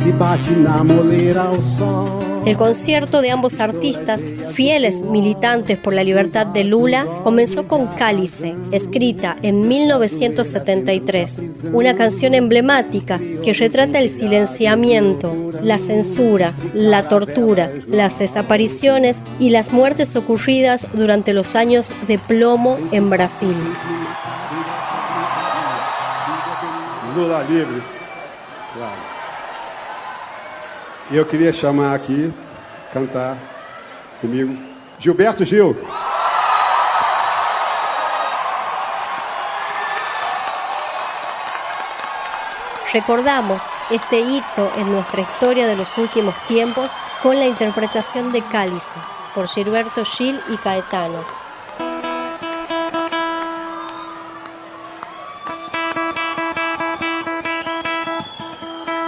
que bate na moleira ao sol. El concierto de ambos artistas, fieles militantes por la libertad de Lula, comenzó con Cálice, escrita en 1973, una canción emblemática que retrata el silenciamiento, la censura, la tortura, las desapariciones y las muertes ocurridas durante los años de plomo en Brasil. Lula livre. Claro. E eu queria chamar aqui, cantar comigo, Gilberto Gil. Recordamos este hito en nuestra historia de los últimos tiempos con la interpretación de Cálice por Gilberto Gil y Caetano.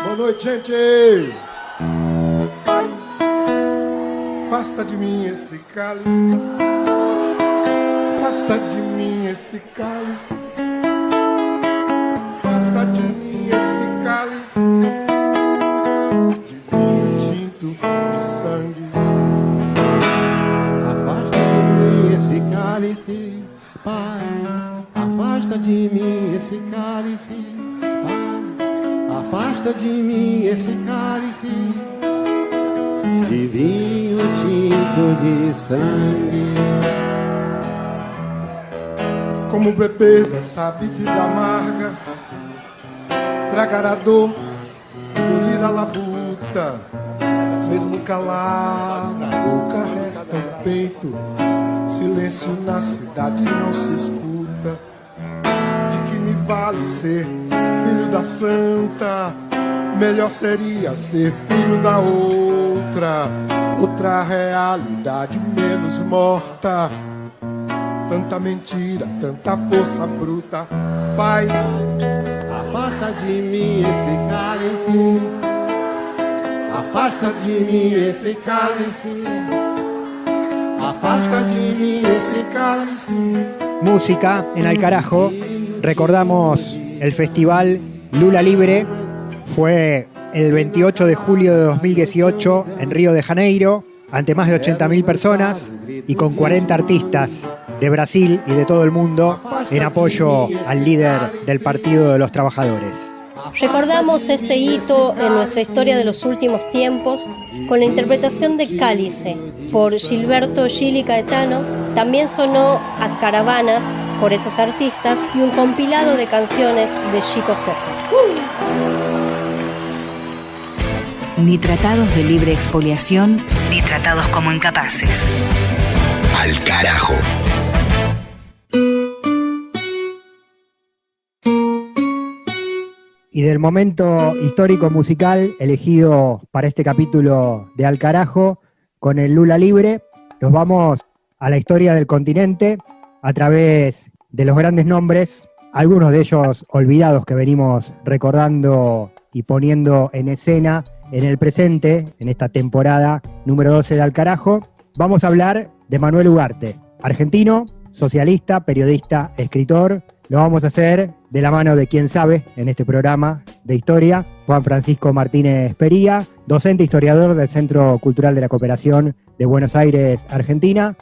Boa noite, gente! Afasta de mim esse cálice, afasta de mim esse cálice, afasta de mim esse cálice de vinho tinto de sangue. Afasta de mim esse cálice, Pai, afasta de mim esse cálice, Pai, afasta de mim esse cálice de vinho tinto de sangue. Como beber dessa bebida amarga, tragar a dor, engolir a labuta, mesmo calado, a boca resta o peito, silêncio na cidade não se escuta. De que me vale ser filho da santa? Melhor seria ser filho da outra, outra realidade menos morta. Tanta mentira, tanta força bruta. Pai, afasta de mim esse cálice, afasta de mim esse cálice, afasta de mim esse cálice. Música en Al Carajo. Recordamos el festival Lula Libre. Fue el 28 de julio de 2018 en Río de Janeiro, ante más de 80.000 personas y con 40 artistas de Brasil y de todo el mundo en apoyo al líder del Partido de los Trabajadores. Recordamos este hito en nuestra historia de los últimos tiempos con la interpretación de Cálice por Gilberto Gil y Caetano. También sonó As Caravanas por esos artistas y un compilado de canciones de Chico César. Ni tratados de libre expoliación, ni tratados como incapaces. Al carajo. Y del momento histórico musical elegido para este capítulo de Al Carajo, con el Lula Libre, nos vamos a la historia del continente a través de los grandes nombres, algunos de ellos olvidados que venimos recordando y poniendo en escena en el presente, en esta temporada número 12 de Al Carajo. Vamos a hablar de Manuel Ugarte, argentino, socialista, periodista, escritor. Lo vamos a hacer de la mano de quien sabe en este programa de historia, Juan Francisco Martínez Pería, docente historiador del Centro Cultural de la Cooperación de Buenos Aires, Argentina.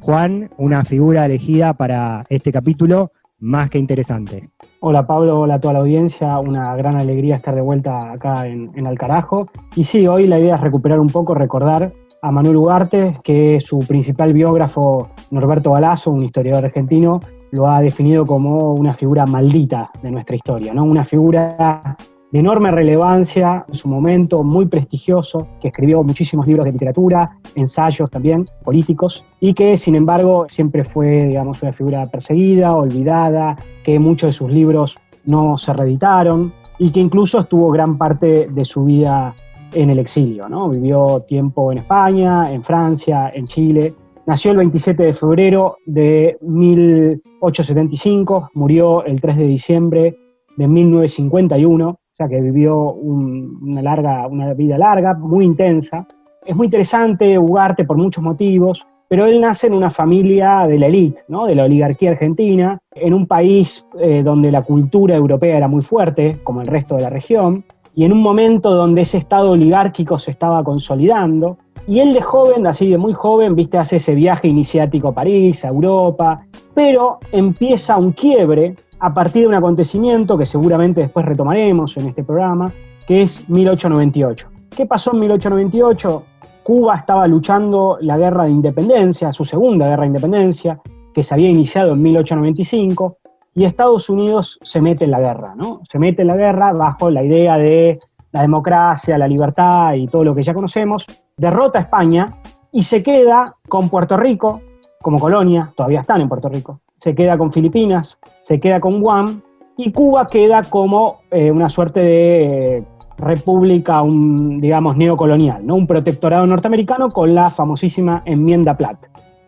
Juan, una figura elegida para este capítulo más que interesante. Hola Pablo, hola a toda la audiencia, una gran alegría estar de vuelta acá en Al Carajo. Y sí, hoy la idea es recuperar un poco, recordar a Manuel Ugarte, que su principal biógrafo, Norberto Galazo, un historiador argentino, lo ha definido como una figura maldita de nuestra historia, ¿no? Una figura de enorme relevancia en su momento, muy prestigioso, que escribió muchísimos libros de literatura, ensayos también, políticos, y que sin embargo siempre fue, digamos, una figura perseguida, olvidada, que muchos de sus libros no se reeditaron, y que incluso estuvo gran parte de su vida en el exilio, ¿no? Vivió tiempo en España, en Francia, en Chile. Nació el 27 de febrero de 1875, murió el 3 de diciembre de 1951, o sea que vivió una vida larga, muy intensa. Es muy interesante Ugarte por muchos motivos, pero él nace en una familia de la élite, ¿no? De la oligarquía argentina, en un país donde la cultura europea era muy fuerte, como el resto de la región, y en un momento donde ese estado oligárquico se estaba consolidando. Y él de joven, así de muy joven, hace ese viaje iniciático a París, a Europa, pero empieza un quiebre a partir de un acontecimiento que seguramente después retomaremos en este programa, que es 1898. ¿Qué pasó en 1898? Cuba estaba luchando la guerra de independencia, su segunda guerra de independencia, que se había iniciado en 1895, y Estados Unidos se mete en la guerra, ¿no? Se mete en la guerra bajo la idea de la democracia, la libertad y todo lo que ya conocemos. Derrota a España y se queda con Puerto Rico como colonia, todavía están en Puerto Rico, se queda con Filipinas, se queda con Guam, y Cuba queda como una suerte de república, digamos, neocolonial, ¿no? Un protectorado norteamericano con la famosísima Enmienda Platt.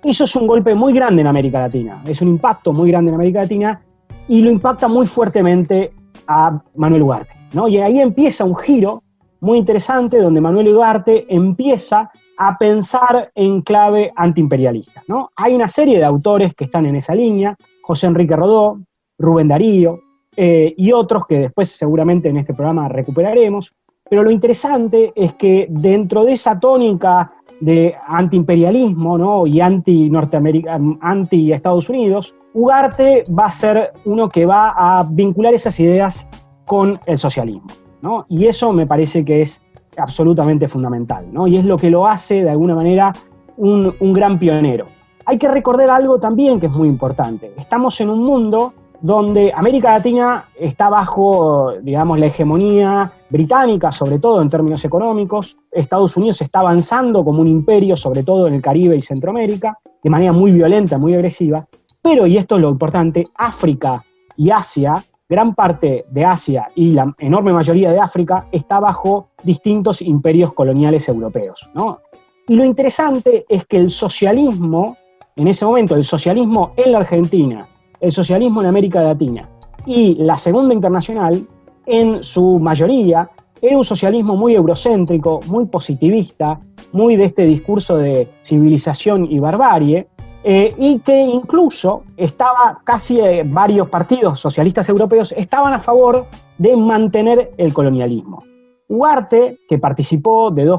Eso es un golpe muy grande en América Latina, es un impacto muy grande en América Latina, y lo impacta muy fuertemente a Manuel Ugarte, ¿no? Y ahí empieza un giro muy interesante donde Manuel Ugarte empieza a pensar en clave antiimperialista, ¿no? Hay una serie de autores que están en esa línea, José Enrique Rodó, Rubén Darío y otros que después seguramente en este programa recuperaremos, pero lo interesante es que dentro de esa tónica de antiimperialismo, ¿no? Y anti-Estados Unidos, Ugarte va a ser uno que va a vincular esas ideas con el socialismo, ¿no? Y eso me parece que es absolutamente fundamental, ¿no? Y es lo que lo hace de alguna manera un gran pionero. Hay que recordar algo también que es muy importante. Estamos en un mundo donde América Latina está bajo, digamos, la hegemonía británica, sobre todo en términos económicos. Estados Unidos está avanzando como un imperio, sobre todo en el Caribe y Centroamérica, de manera muy violenta, muy agresiva. Pero, y esto es lo importante, África y Asia, gran parte de Asia y la enorme mayoría de África está bajo distintos imperios coloniales europeos, ¿no? Y lo interesante es que el socialismo, en ese momento, el socialismo en la Argentina, el socialismo en América Latina y la Segunda Internacional, en su mayoría, era un socialismo muy eurocéntrico, muy positivista, muy de este discurso de civilización y barbarie, y que incluso estaba casi varios partidos socialistas europeos estaban a favor de mantener el colonialismo. Ugarte, que participó de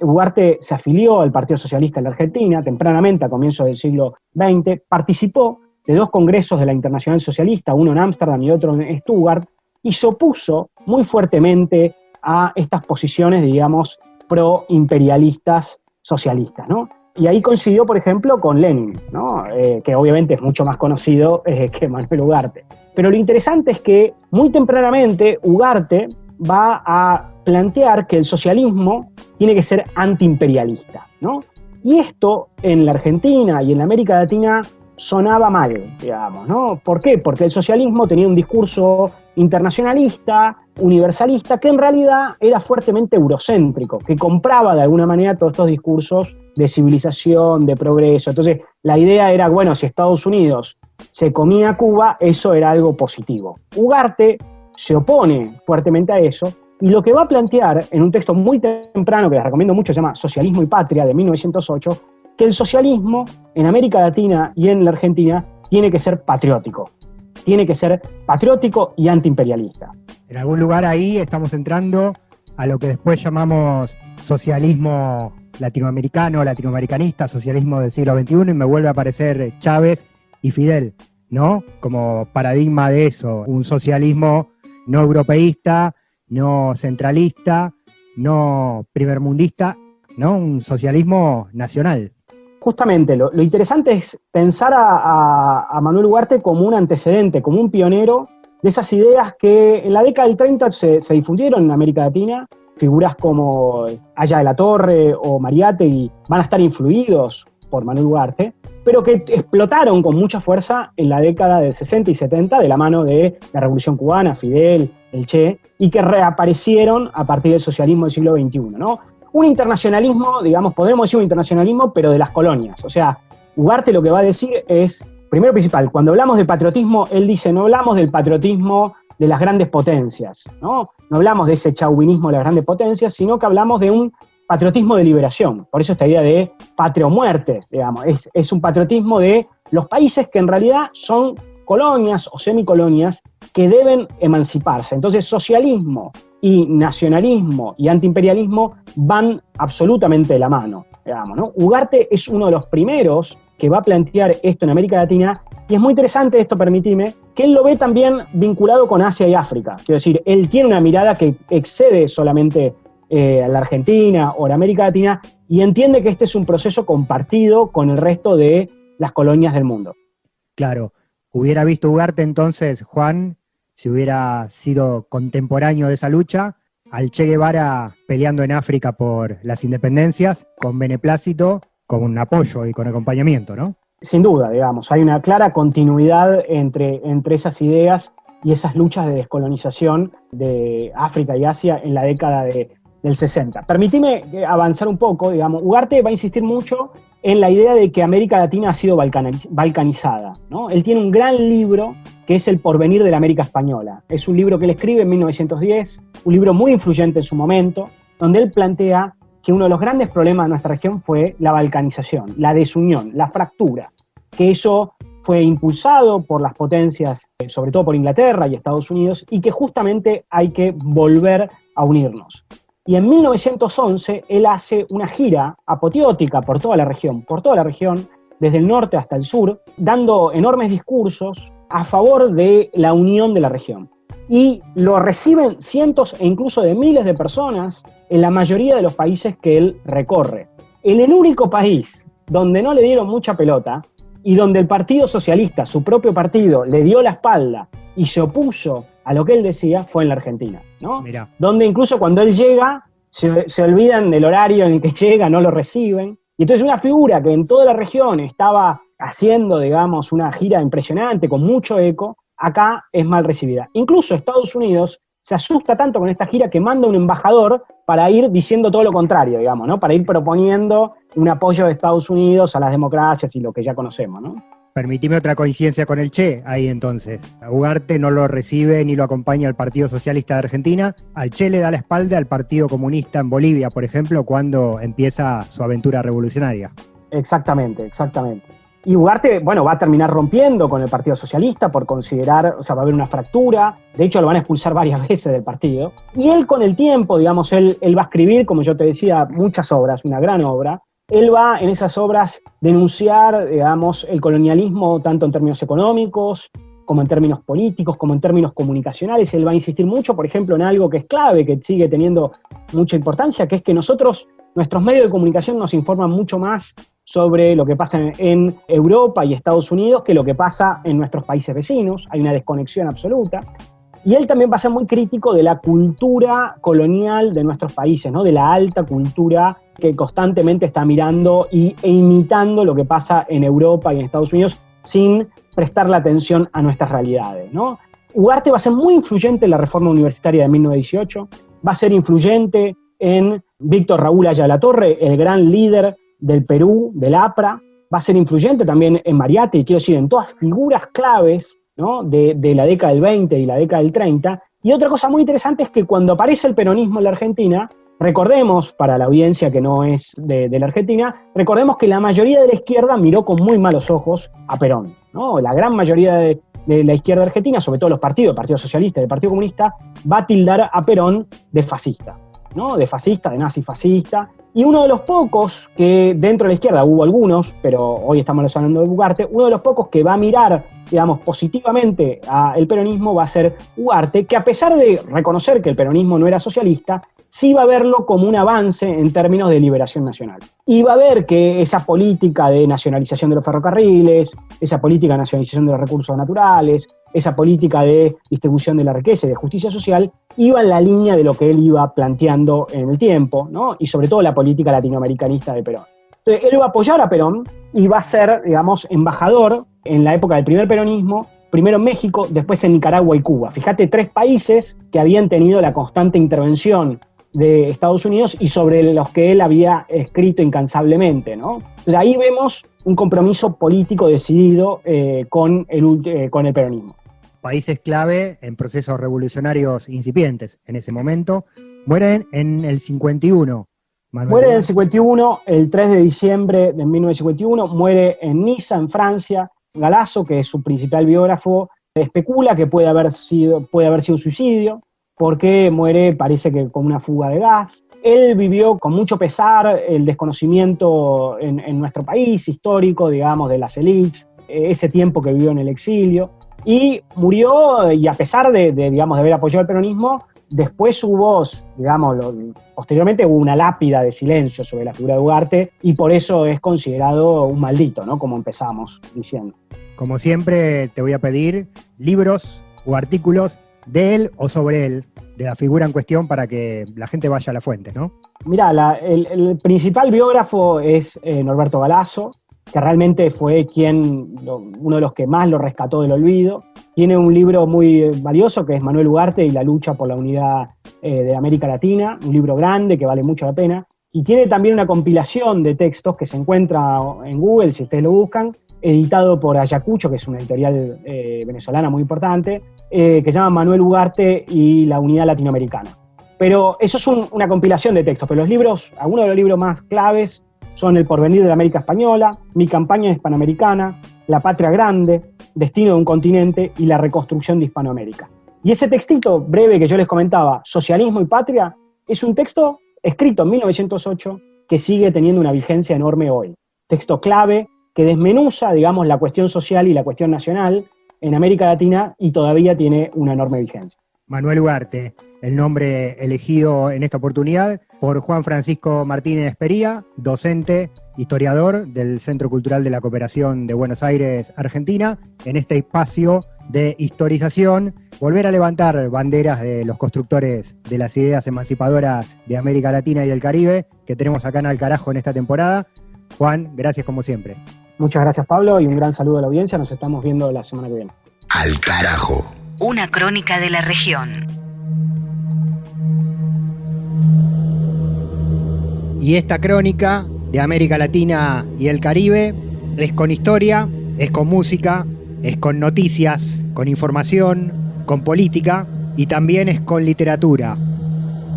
Ugarte se afilió al Partido Socialista en la Argentina tempranamente, a comienzos del siglo XX, participó de 2 congresos de la Internacional Socialista, uno en Ámsterdam y otro en Stuttgart, y se opuso muy fuertemente a estas posiciones, digamos, pro-imperialistas socialistas, ¿no? Y ahí coincidió, por ejemplo, con Lenin, ¿no? Que obviamente es mucho más conocido que Manuel Ugarte. Pero lo interesante es que muy tempranamente Ugarte va a plantear que el socialismo tiene que ser antiimperialista, ¿no? Y esto en la Argentina y en la América Latina sonaba mal, digamos, ¿no? ¿Por qué? Porque el socialismo tenía un discurso internacionalista, universalista, que en realidad era fuertemente eurocéntrico, que compraba de alguna manera todos estos discursos de civilización, de progreso. Entonces, la idea era, bueno, si Estados Unidos se comía a Cuba, eso era algo positivo. Ugarte se opone fuertemente a eso, y lo que va a plantear en un texto muy temprano, que les recomiendo mucho, se llama Socialismo y Patria, de 1908, que el socialismo en América Latina y en la Argentina tiene que ser patriótico. Tiene que ser patriótico y antiimperialista. En algún lugar ahí estamos entrando a lo que después llamamos socialismo latinoamericano, latinoamericanista, socialismo del siglo XXI, y me vuelve a aparecer Chávez y Fidel, ¿no? Como paradigma de eso, un socialismo no europeísta, no centralista, no primermundista, ¿no? Un socialismo nacional. Justamente, lo interesante es pensar a Manuel Ugarte como un antecedente, como un pionero de esas ideas que en la década del 30 se difundieron en América Latina. Figuras como Aya de la Torre o Mariátegui van a estar influidos por Manuel Ugarte, pero que explotaron con mucha fuerza en la década del 60 y 70 de la mano de la Revolución Cubana, Fidel, el Che, y que reaparecieron a partir del socialismo del siglo XXI, ¿no? Un internacionalismo, digamos, podemos decir un internacionalismo, pero de las colonias. O sea, Ugarte lo que va a decir es, primero principal, cuando hablamos de patriotismo, él dice, no hablamos del patriotismo de las grandes potencias, ¿no? No hablamos de ese chauvinismo de las grandes potencias, sino que hablamos de un patriotismo de liberación. Por eso esta idea de patria o muerte, digamos, es un patriotismo de los países que en realidad son colonias o semicolonias que deben emanciparse. Entonces, socialismo y nacionalismo y antiimperialismo van absolutamente de la mano, digamos, ¿no? Ugarte es uno de los primeros que va a plantear esto en América Latina, y es muy interesante esto, permitime, que él lo ve también vinculado con Asia y África. Quiero decir, él tiene una mirada que excede solamente a la Argentina o la América Latina, y entiende que este es un proceso compartido con el resto de las colonias del mundo. Claro, hubiera visto Ugarte entonces, Juan, si hubiera sido contemporáneo de esa lucha, al Che Guevara peleando en África por las independencias, con beneplácito, con un apoyo y con acompañamiento, ¿no? Sin duda, digamos, hay una clara continuidad entre esas ideas y esas luchas de descolonización de África y Asia en la década del 60. Permitime avanzar un poco, digamos, Ugarte va a insistir mucho en la idea de que América Latina ha sido balcanizada, ¿no? Él tiene un gran libro que es El porvenir de la América Española. Es un libro que él escribe en 1910, un libro muy influyente en su momento, donde él plantea que uno de los grandes problemas de nuestra región fue la balcanización, la desunión, la fractura, que eso fue impulsado por las potencias, sobre todo por Inglaterra y Estados Unidos, y que justamente hay que volver a unirnos. Y en 1911 él hace una gira apoteótica por toda la región, desde el norte hasta el sur, dando enormes discursos a favor de la unión de la región. Y lo reciben cientos e incluso de miles de personas en la mayoría de los países que él recorre. En el único país donde no le dieron mucha pelota y donde el Partido Socialista, su propio partido, le dio la espalda y se opuso a lo que él decía, fue en la Argentina, ¿no? Mirá. Donde incluso cuando él llega, se olvidan del horario en el que llega, no lo reciben. Y entonces una figura que en toda la región estaba haciendo, digamos, una gira impresionante, con mucho eco, acá es mal recibida. Incluso Estados Unidos se asusta tanto con esta gira que manda un embajador para ir diciendo todo lo contrario, digamos, ¿no? Para ir proponiendo un apoyo de Estados Unidos a las democracias y lo que ya conocemos, ¿no? Permitime otra coincidencia con el Che ahí entonces. A Ugarte no lo recibe ni lo acompaña el Partido Socialista de Argentina. Al Che le da la espalda al Partido Comunista en Bolivia, por ejemplo, cuando empieza su aventura revolucionaria. Exactamente. Y Ugarte, va a terminar rompiendo con el Partido Socialista por considerar, va a haber una fractura. De hecho, lo van a expulsar varias veces del partido. Y él con el tiempo, él va a escribir, como yo te decía, muchas obras, una gran obra. Él va en esas obras denunciar, el colonialismo tanto en términos económicos, como en términos políticos, como en términos comunicacionales. Él va a insistir mucho, por ejemplo, en algo que es clave, que sigue teniendo mucha importancia, que es que nuestros medios de comunicación nos informan mucho más sobre lo que pasa en Europa y Estados Unidos que lo que pasa en nuestros países vecinos. Hay una desconexión absoluta. Y él también va a ser muy crítico de la cultura colonial de nuestros países, ¿no? De la alta cultura que constantemente está mirando e imitando lo que pasa en Europa y en Estados Unidos sin prestarle atención a nuestras realidades, ¿no? Ugarte va a ser muy influyente en la reforma universitaria de 1918, va a ser influyente en Víctor Raúl Aya La Torre, el gran líder del Perú, del APRA, va a ser influyente también en Mariátegui, quiero decir, en todas figuras claves, ¿no? de la década del 20 y la década del 30. Y otra cosa muy interesante es que cuando aparece el peronismo en la Argentina, recordemos, para la audiencia que no es de la Argentina, recordemos que la mayoría de la izquierda miró con muy malos ojos a Perón, ¿no? La gran mayoría de la izquierda argentina, sobre todo los partidos, el Partido Socialista y el Partido Comunista, va a tildar a Perón de fascista, ¿no? De fascista, de nazi-fascista. Y uno de los pocos que dentro de la izquierda, hubo algunos, pero hoy estamos hablando de Ugarte, uno de los pocos que va a mirar, positivamente al peronismo va a ser Ugarte, que a pesar de reconocer que el peronismo no era socialista, sí va a verlo como un avance en términos de liberación nacional. Y va a ver que esa política de nacionalización de los ferrocarriles, esa política de nacionalización de los recursos naturales, esa política de distribución de la riqueza y de justicia social, iba en la línea de lo que él iba planteando en el tiempo, ¿no? Y sobre todo la política latinoamericanista de Perón. Entonces, él va a apoyar a Perón y va a ser, embajador en la época del primer peronismo, primero en México, después en Nicaragua y Cuba. Fíjate, 3 países que habían tenido la constante intervención de Estados Unidos y sobre los que él había escrito incansablemente, ¿no? Entonces, ahí vemos un compromiso político decidido con el peronismo. Países clave en procesos revolucionarios incipientes en ese momento. Mueren en el 51. Muere en el 51, el 3 de diciembre de 1951, muere en Niza, en Francia. Galasso, que es su principal biógrafo, especula que puede haber sido un suicidio, porque muere, parece que con una fuga de gas. Él vivió con mucho pesar el desconocimiento en nuestro país histórico, de las élites, ese tiempo que vivió en el exilio, y murió, y a pesar de haber apoyado el peronismo, después posteriormente hubo una lápida de silencio sobre la figura de Ugarte, y por eso es considerado un maldito, ¿no? Como empezamos diciendo. Como siempre, te voy a pedir libros o artículos de él o sobre él, de la figura en cuestión, para que la gente vaya a la fuente, ¿no? Mirá, el principal biógrafo es Norberto Galasso, que realmente fue uno de los que más lo rescató del olvido. Tiene un libro muy valioso que es Manuel Ugarte y la lucha por la unidad de América Latina, un libro grande que vale mucho la pena. Y tiene también una compilación de textos que se encuentra en Google, si ustedes lo buscan, editado por Ayacucho, que es una editorial venezolana muy importante, que se llama Manuel Ugarte y la unidad latinoamericana. Pero eso es una compilación de textos, pero algunos de los libros más claves son El porvenir de la América Española, Mi campaña hispanoamericana, La patria grande, Destino de un continente y La reconstrucción de Hispanoamérica. Y ese textito breve que yo les comentaba, Socialismo y patria, es un texto escrito en 1908 que sigue teniendo una vigencia enorme hoy. Texto clave que desmenuza, la cuestión social y la cuestión nacional en América Latina y todavía tiene una enorme vigencia. Manuel Ugarte, el nombre elegido en esta oportunidad por Juan Francisco Martínez Pería, docente, historiador del Centro Cultural de la Cooperación de Buenos Aires, Argentina, en este espacio de historización, volver a levantar banderas de los constructores de las ideas emancipadoras de América Latina y del Caribe que tenemos acá en Al Carajo en esta temporada. Juan, gracias como siempre. Muchas gracias, Pablo, y un gran saludo a la audiencia. Nos estamos viendo la semana que viene. Al Carajo. Una crónica de la región. Y esta crónica de América Latina y el Caribe es con historia, es con música, es con noticias, con información, con política y también es con literatura.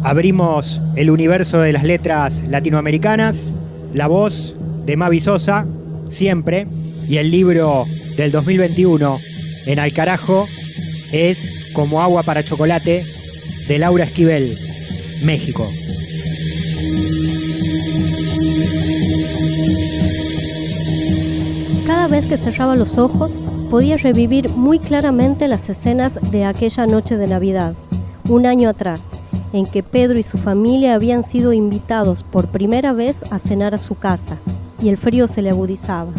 Abrimos el universo de las letras latinoamericanas, la voz de Mavi Sosa, siempre, y el libro del 2021 en Al Carajo es Como agua para chocolate, de Laura Esquivel, México. Cada vez que cerraba los ojos, podía revivir muy claramente las escenas de aquella noche de Navidad, un año atrás, en que Pedro y su familia habían sido invitados por primera vez a cenar a su casa, y el frío se le agudizaba.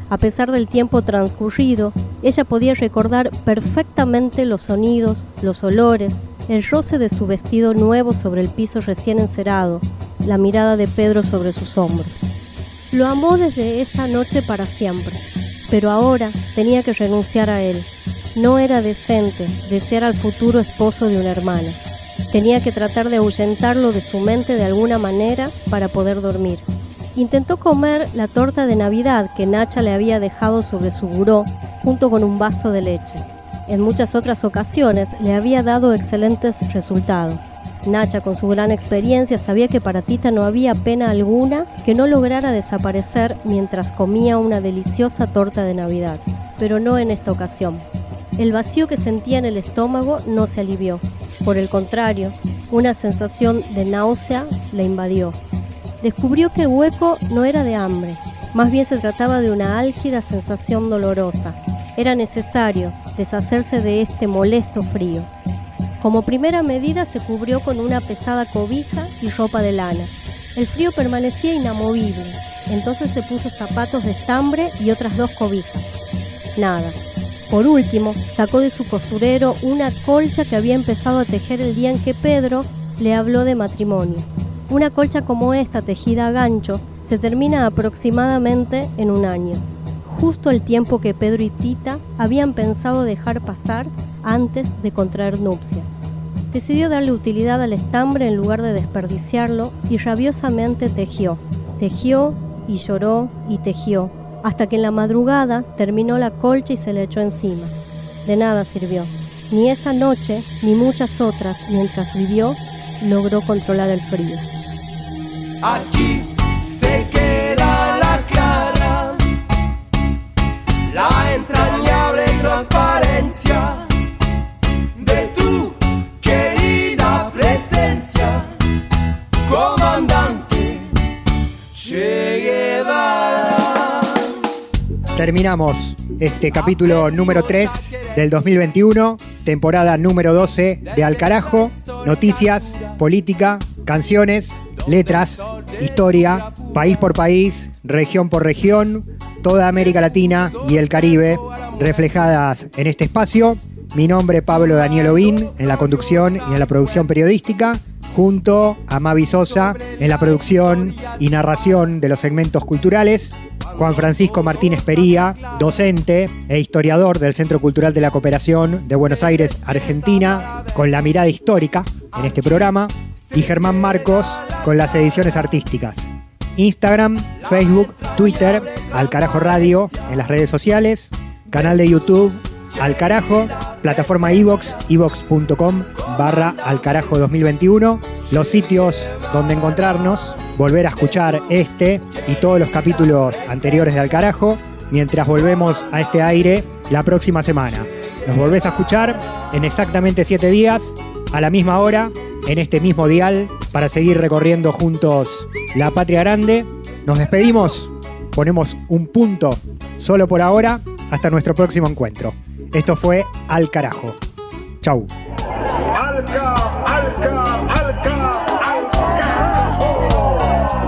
A pesar del tiempo transcurrido, ella podía recordar perfectamente los sonidos, los olores, el roce de su vestido nuevo sobre el piso recién encerado, la mirada de Pedro sobre sus hombros. Lo amó desde esa noche para siempre, pero ahora tenía que renunciar a él. No era decente desear al futuro esposo de una hermana. Tenía que tratar de ahuyentarlo de su mente de alguna manera para poder dormir. Intentó comer la torta de Navidad que Nacha le había dejado sobre su buró junto con un vaso de leche. En muchas otras ocasiones le había dado excelentes resultados. Nacha, con su gran experiencia, sabía que para Tita no había pena alguna que no lograra desaparecer mientras comía una deliciosa torta de Navidad. Pero no en esta ocasión. El vacío que sentía en el estómago no se alivió. Por el contrario, una sensación de náusea le invadió. Descubrió que el hueco no era de hambre, más bien se trataba de una álgida sensación dolorosa. Era necesario deshacerse de este molesto frío. Como primera medida se cubrió con una pesada cobija y ropa de lana. El frío permanecía inamovible, entonces se puso zapatos de estambre y otras 2 cobijas. Nada. Por último, sacó de su costurero una colcha que había empezado a tejer el día en que Pedro le habló de matrimonio. Una colcha como esta, tejida a gancho, se termina aproximadamente en 1 año. Justo el tiempo que Pedro y Tita habían pensado dejar pasar antes de contraer nupcias. Decidió darle utilidad al estambre en lugar de desperdiciarlo y rabiosamente tejió. Tejió y lloró y tejió, hasta que en la madrugada terminó la colcha y se le echó encima. De nada sirvió. Ni esa noche, ni muchas otras, mientras vivió, logró controlar el frío. Aquí se queda la clara, la entrañable transparencia de tu querida presencia, comandante Che Guevara. Terminamos este capítulo número 3 del 2021, temporada número 12 de Al Carajo, noticias, política, canciones, letras, historia, país por país, región por región, toda América Latina y el Caribe reflejadas en este espacio. Mi nombre es Pablo Daniel Ovín en la conducción y en la producción periodística, junto a Mavi Sosa en la producción y narración de los segmentos culturales, Juan Francisco Martínez Pería, docente e historiador del Centro Cultural de la Cooperación de Buenos Aires, Argentina, con la mirada histórica en este programa, y Germán Marcos con las ediciones artísticas. Instagram, Facebook, Twitter, Al Carajo Radio en las redes sociales, canal de YouTube, Al Carajo, plataforma iVoox, iVoox.com/Alcarajo 2021, los sitios donde encontrarnos, volver a escuchar este y todos los capítulos anteriores de Al Carajo, mientras volvemos a este aire la próxima semana. Nos volvés a escuchar en exactamente 7 días, a la misma hora, en este mismo dial, para seguir recorriendo juntos la patria grande. Nos despedimos, ponemos un punto solo por ahora, hasta nuestro próximo encuentro. Esto fue Al Carajo. Chau.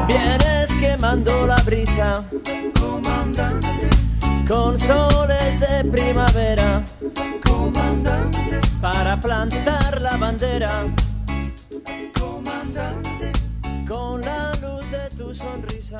Vienes quemando la brisa, comandante, con soles de primavera, comandante, para plantar la bandera, comandante, con la luz de tu sonrisa.